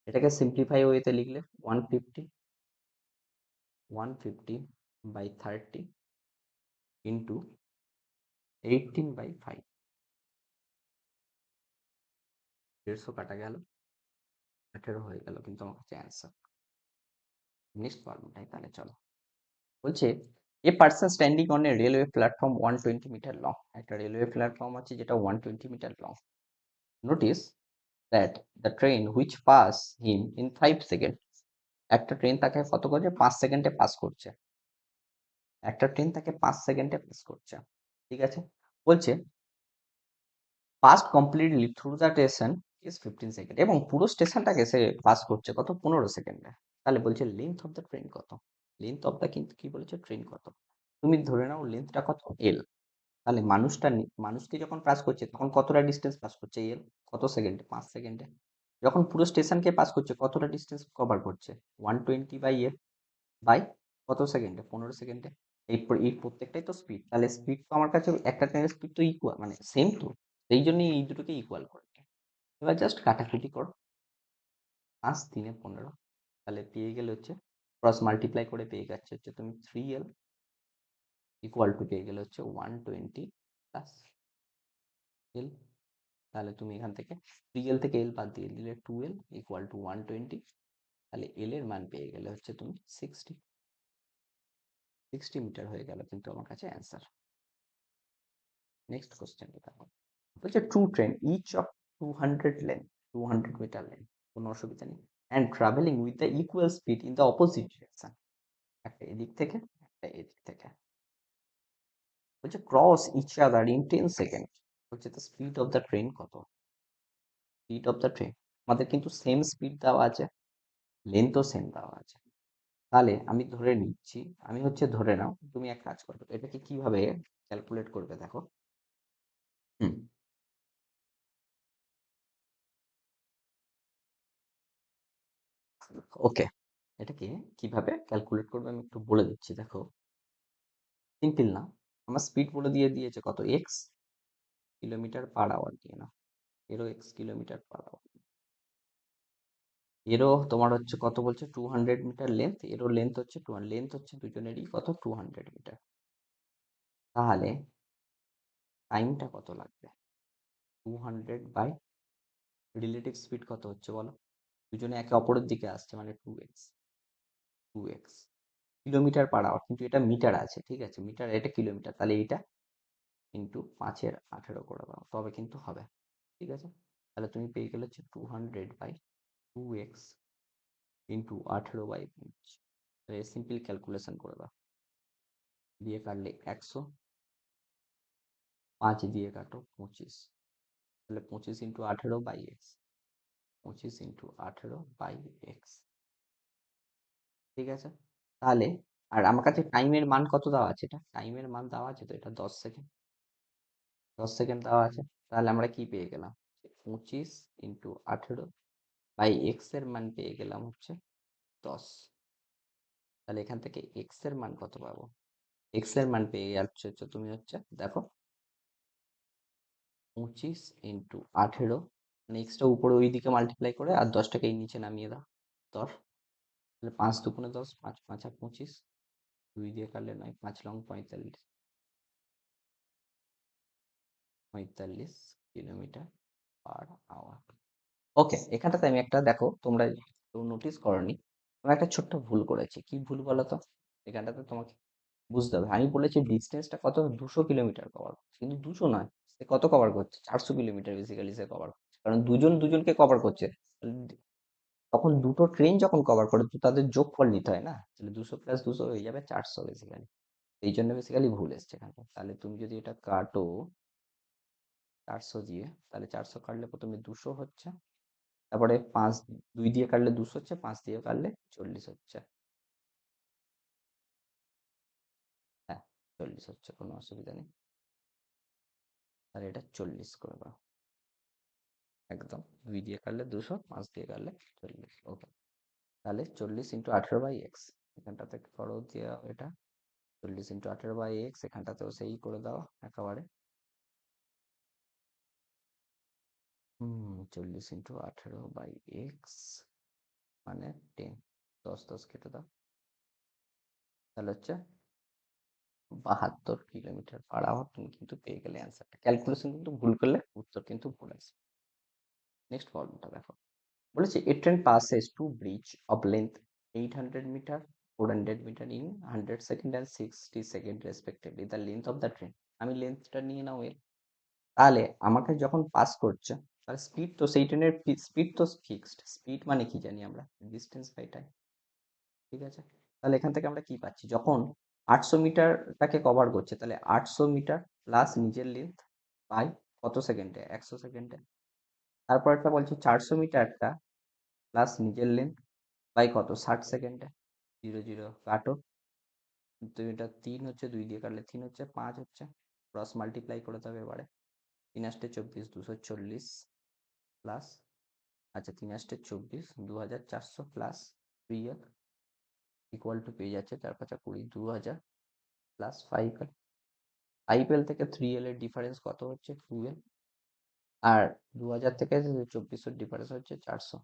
এটাকে সিম্পলিফাই ওয়েতে লিখলে 150/30 ইন্টু 18/5, 150 কাটা গেল, 18 হয়ে গেল, কিন্তু আমার কাছে অ্যান্সার। নেক্সট প্রবলেমটাই তাহলে চলো। বলছে a person standing on a railway platform 120 metre long, একটা রেলওয়ে প্ল্যাটফর্ম আছে যেটা 120 metre long. Notice that the train which pass him in 5 second, একটা ট্রেন তাকে কত করছে 5 সেকেন্ডে পাস করছে, একটা ট্রেন তাকে 5 সেকেন্ডে পাস করছে, ঠিক আছে। বলছে past completely through the station is 15 second, এবং পুরো স্টেশনটাকে সে পাস করছে কত 15 সেকেন্ডে। তাহলে বলছে লেন্থ অফ দ্য ট্রেন কত, লেন্থ অফ দ্য, কিন্তু কি বলেছে ট্রেন কত, তুমি ধরে নাও লেন্থটা কত এল। তাহলে মানুষকে যখন পাস করছে তখন কতটা ডিস্টেন্স পাস করছে এল, কত সেকেন্ডে 5 সেকেন্ডে। যখন পুরো স্টেশনকে পাস করছে কতটা ডিস্টেন্স কভার করছে 120/এ বাই কত সেকেন্ডে 15 সেকেন্ডে। এই প্রত্যেকটাই তো স্পিড, তাহলে স্পিড তো আমার কাছে একটা ট্রেনের স্পিড তো ইকুয়াল, মানে সেম তো, সেই জন্যই এই দুটোকে ইকুয়াল করেছে। এবার জাস্ট কাটাকুটি করো, 5 3 15, তাহলে পেয়ে গেলে হচ্ছে ক্রস মাল্টিপ্লাই করে পেয়ে যাচ্ছে হচ্ছে তুমি 3L ইকুয়াল টু পেয়ে গেলে হচ্ছে 120 প্লাস এল। তাহলে তুমি এখান থেকে 3L থেকে এল বাদ দিয়ে দিলে 2L ইকুয়াল টু 120, তাহলে এল এর মান পেয়ে গেলে হচ্ছে তুমি 60 মিটার হয়ে গেল, কিন্তু আমার কাছে অ্যান্সার। নেক্সট কোশ্চেন দেখো, বলছে two train each of 200 length, 200 metre length, কোনো অসুবিধা নেই, and travelling with the equal speed in the opposite direction, একটা এদিক থেকে একটা এদিক থেকে। বলছে cross each other in 10 second, বলছে তো স্পিড অফ দ্য ট্রেন কত, স্পিড অফ দ্য ট্রেন আমাদের কিন্তু সেম স্পিড দেওয়া আছে, লেন্থও সেম দেওয়া আছে। তাহলে আমি ধরে নিচ্ছি, আমি হচ্ছে ধরে নাও, তুমি এক কাজ করবে, এটাকে কিভাবে ক্যালকুলেট করবে দেখো। হুম, ওকে, এটাকে কিভাবে ক্যালকুলেট করবে আমি একটু বলে দিচ্ছি দেখো। সিম্পল না, আমার স্পিড বলে দিয়ে দিয়েছে কত এক্স কিলোমিটার/আওয়ার দিয়ে, না এরও এক্স কিলোমিটার/আওয়ার, এরও তোমার হচ্ছে কত বলছে 200 মিটার লেন্থ, এরও লেন্থ হচ্ছে লেন্থ হচ্ছে দুজনেরই কত 200 মিটার। তাহলে টাইমটা কত লাগবে 200 বাই রিলেটিভ স্পিড কত হচ্ছে বলো, দুজনে একে অপরের দিকে আসছে মানে 2x, 2x kilometre per hour, কিন্তু এটা মিটার আছে, ঠিক আছে, মিটার, এটা কিলোমিটার, তাহলে এইটা ইন্টু 5/18 করে দাও, তবে কিন্তু হবে, ঠিক আছে। তাহলে তুমি পেয়ে গেলে হচ্ছে 200/2x ইন্টু 18/5। সিম্পল ক্যালকুলেশন করে দাও, দিয়ে কাটলে 100, 5 দিয়ে কাটো 25, তাহলে 25 × 18/x, 25 × 18/x, ঠিক আছে। তাহলে আর আমার কাছে টাইমের মান কত দেওয়া আছে, এটা টাইমের মান দেওয়া আছে, তো এটা 10 সেকেন্ড, 10 সেকেন্ড দেওয়া আছে। তাহলে আমরা কি পেয়ে গেলাম, 25 × 18/x এর মান পেয়ে গেলাম হচ্ছে 10। তাহলে এখান থেকে এক্স এর মান কত পাবো, এক্স এর মান পেয়ে যাচ্ছে হচ্ছে তুমি হচ্ছে দেখো 25 × 18, মানে এক্সটা উপরে ওই দিকে মাল্টিপ্লাই করে আর 10টাকে এই নিচে নামিয়ে দাও, 10, তাহলে 5 × 2 = 10, 5 × 5 = 25, 2 দিয়ে কাটলে 9, 5 লং 45, 45 কিলোমিটার পার আওয়ার। ওকে, এখানটাতে আমি একটা, দেখো তোমরা নোটিস করনি, আমি একটা ছোট্ট ভুল করেছি, কি ভুল বলো তো, এখানটাতে তোমাকে বুঝতে হবে, আমি বলেছি ডিস্টেন্সটা কত, 200 কিলোমিটার কভার করছে, কিন্তু 200 নয়, সে কত কভার করছে, 400 কিলোমিটার বেসিক্যালি সে কভার করছে, কারণ দুজন দুজনকে কভার করছে। তখন দুটো ট্রেন যখন কভার করে তো তাদের যোগফল নিতে হয় না, তাহলে 200 + 200 হয়ে যাবে 400 বেসিক্যালি, এই জন্য বেসিক্যালি ভুল এসছে এখানটা। তাহলে তুমি যদি এটা কাটো 400 দিয়ে, তাহলে 400 কাটলে প্রথমে 200 হচ্ছে, তারপরে 5, 2 দিয়ে কাটলে 200 হচ্ছে, 5 দিয়ে কাটলে 40 হচ্ছে, হ্যাঁ 40 হচ্ছে, কোনো অসুবিধা নেই, তাহলে এটা 40 করে দাও, একদম 2 দিয়ে কাটলে 200, 5 দিয়ে কাটলে 40, ওকে। তাহলে 40 × 18/x, এখানটাতে করো দিয়ে এটা 40 × 18/x, এখানটাতেও সেই করে দাও একেবারে, 40 × 18/x মানে 10, 10 10 কেটে দাও, তাহলে হচ্ছে 72 কিলোমিটার পার আওয়ার, তুমি কিন্তু পেয়ে গেলে অ্যান্সারটা, ক্যালকুলেশন কিন্তু ভুল করলে উত্তর কিন্তু ভুল আসবে। নেক্সট প্রবলেমটা দেখো, বলেছে a train passes two bridge of length 800 metre, 400 metre in 100 second and 60 second respectively, the length of the train. আমি লেন্থটা নিয়ে নাও এর, তাহলে আমাকে যখন পাস করছে, তাহলে স্পিড তো সেই ট্রেনের স্পিড তো ফিক্সড, স্পিড মানে কি জানি আমরা, ডিস্টেন্স বাই টাইম, ঠিক আছে। তাহলে এখান থেকে আমরা কি পাচ্ছি, যখন 800 মিটারটাকে কভার করছে, তাহলে 800 মিটার প্লাস নিজের লেন্থ বাই কত সেকেন্ডে, 100 সেকেন্ডে। তারপর একটা বলছে 400 মিটারটা প্লাস নিজের লেন্থ বাই কত, 60 সেকেন্ডে, 0 0 কাটো, 2 3 হচ্ছে, 2 দিয়ে কাটলে 3 হচ্ছে, 5 হচ্ছে, ক্রস মাল্টিপ্লাই করে দেবে এবারে, 3 × 8 = 24, 240 প্লাস, আচ্ছা 3 × 8 = 24, 2400 প্লাস 3 ইকুয়াল টু পেয়ে যাচ্ছে 4 5 20, 2000 প্লাস 5L, 5L থেকে 3L এর ডিফারেন্স কত হচ্ছে 2L, আর 2000 থেকে 2400 ডিফারেন্স হচ্ছে 400,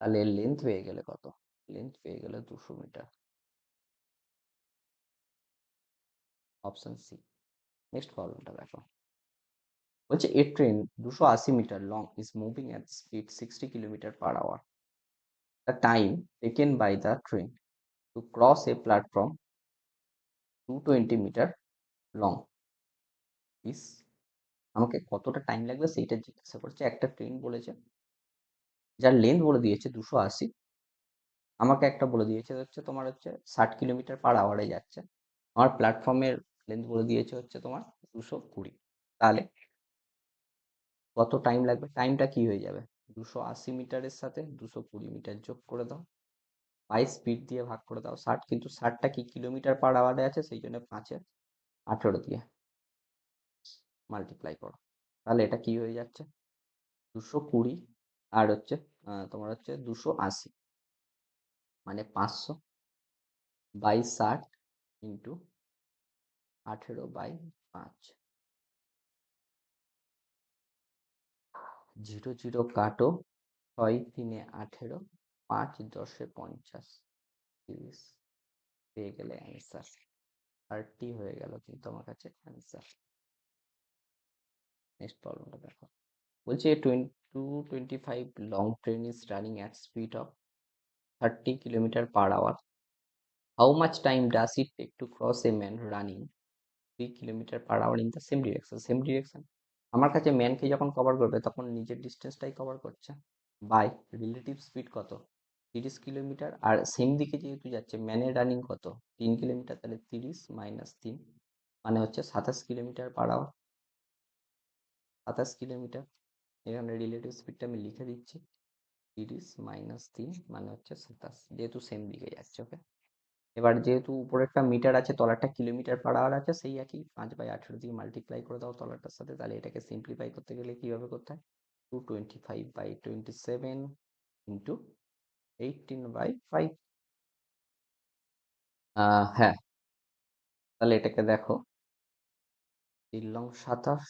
তাহলে লেন্থ পেয়ে গেলে কত, লেন্থ পেয়ে গেলে 200 মিটার, অপশন সি। নেক্সট প্রবলেমটা দেখো, বলছে a train 280 metre long is moving at speed 60 kilometre per hour, the time taken by the train to cross a platform 220 metre long is, আমাকে কতটা টাইম লাগবে সেইটা জিজ্ঞাসা করছে, একটা ট্রেন বলেছে যার লেন্থ বলে দিয়েছে 280, আমাকে একটা বলে দিয়েছে হচ্ছে তোমার হচ্ছে 60 কিলোমিটার পার আওয়ারে যাচ্ছে, আমার প্ল্যাটফর্মের লেন্থ বলে দিয়েছে হচ্ছে তোমার 220, তাহলে কত টাইম লাগবে, টাইমটা কি হয়ে যাবে, 280 মিটারের সাথে 220 মিটার যোগ করে দাও, বাই স্পিড দিয়ে ভাগ করে দাও 60, কিন্তু 60টা কি কিলোমিটার পার আওয়ারে আছে, সেই জন্য 5 × 18 দিয়ে মাল্টিপ্লাই করো, তাহলে এটা কি হয়ে যাচ্ছে 220, আর হচ্ছে তোমার হচ্ছে 280, মানে 500/60 ইন্টু 18/5, 0 0 কাটো, 6 3 18, 5 10 50, 30, পেয়ে গেলে অ্যান্সার, 30 হয়ে গেল কিন্তু আমার কাছে অ্যান্সার। নেক্সট প্রবলেমটা দেখো, বলছে 225 long train is running at speed of 30 kilometre per hour, How much time does it take to cross a man running 3 কিলোমিটার/hour in the same direction? Same direction. আমার কাছে ম্যানকে যখন কভার করবে তখন নিজের ডিস্টেন্সটাই কভার করছে। বাই রিলেটিভ স্পিড কত? 30 kilometre. আর same দিকে যেহেতু যাচ্ছে ম্যানের রানিং কত? 3 কিলোমিটার, তাহলে 30 - 3 মানে হচ্ছে 27 কিলোমিটার/hour। 27 কিলোমিটার। এখানে রিলেটিভ স্পিডটা আমি লিখে দিচ্ছি। 30 - 3 মানে হচ্ছে 27, যেহেতু সেম দিকে যাচ্ছে। ওকে, এবার যেহেতু উপরেরটা মিটার আছে, তলারটা কিলোমিটার/hour আছে, সেই একই 5/18 দিয়ে মাল্টিপ্লাই করে দাও তলারটার সাথে। তাহলে এটাকে সিম্পলিফাই করতে গেলে কিভাবে করতে হয়? 225/27 ইন্টু 18/5। হ্যাঁ, তাহলে এটাকে দেখো, 3 লং 27,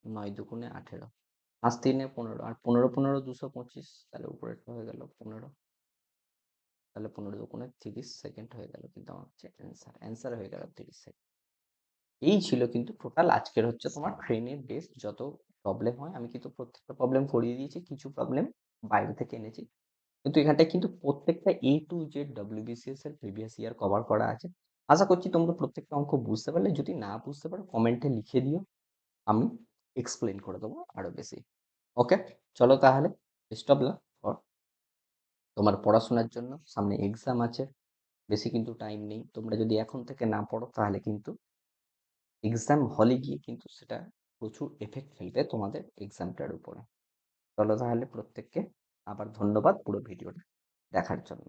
9 দুগুণে 18, 5 3 15, আর 15 15 225, তাহলে উপরেরটা হয়ে গেল 15, তাহলে 15 দুগুণে 30 সেকেন্ড হয়ে গেল, কিন্তু আমার হচ্ছে অ্যান্সার হয়ে গেল 30 সেকেন্ড। এই ছিল কিন্তু টোটাল আজকের হচ্ছে তোমার ট্রেনের বেস যত প্রবলেম হয়। আমি কিন্তু প্রত্যেকটা প্রবলেম করিয়ে দিয়েছি, কিছু প্রবলেম বাইরে থেকে এনেছি, কিন্তু এখানটায় কিন্তু প্রত্যেকটা A to Z WBCS এর প্রিভিয়াস ইয়ার কভার করা আছে। আশা করছি তোমরা প্রত্যেকটা অঙ্ক বুঝতে পারলে। যদি না বুঝতে পারো কমেন্টে লিখে দিও, আমি এক্সপ্লেন করে দেবো আরো বেশি। ওকে, চলো তাহলে, বেস্ট অফ লাক ফর তোমার পড়াশোনার জন্য। সামনে এক্সাম আছে, বেশি কিন্তু টাইম নেই। তোমরা যদি এখন থেকে না পড়ো তাহলে কিন্তু এক্সাম হলে গিয়ে কিন্তু সেটা প্রচুর এফেক্ট ফেলবে তোমাদের এক্সামটার উপরে। চলো তাহলে, প্রত্যেককে আবার ধন্যবাদ পুরো ভিডিওটা দেখার জন্য।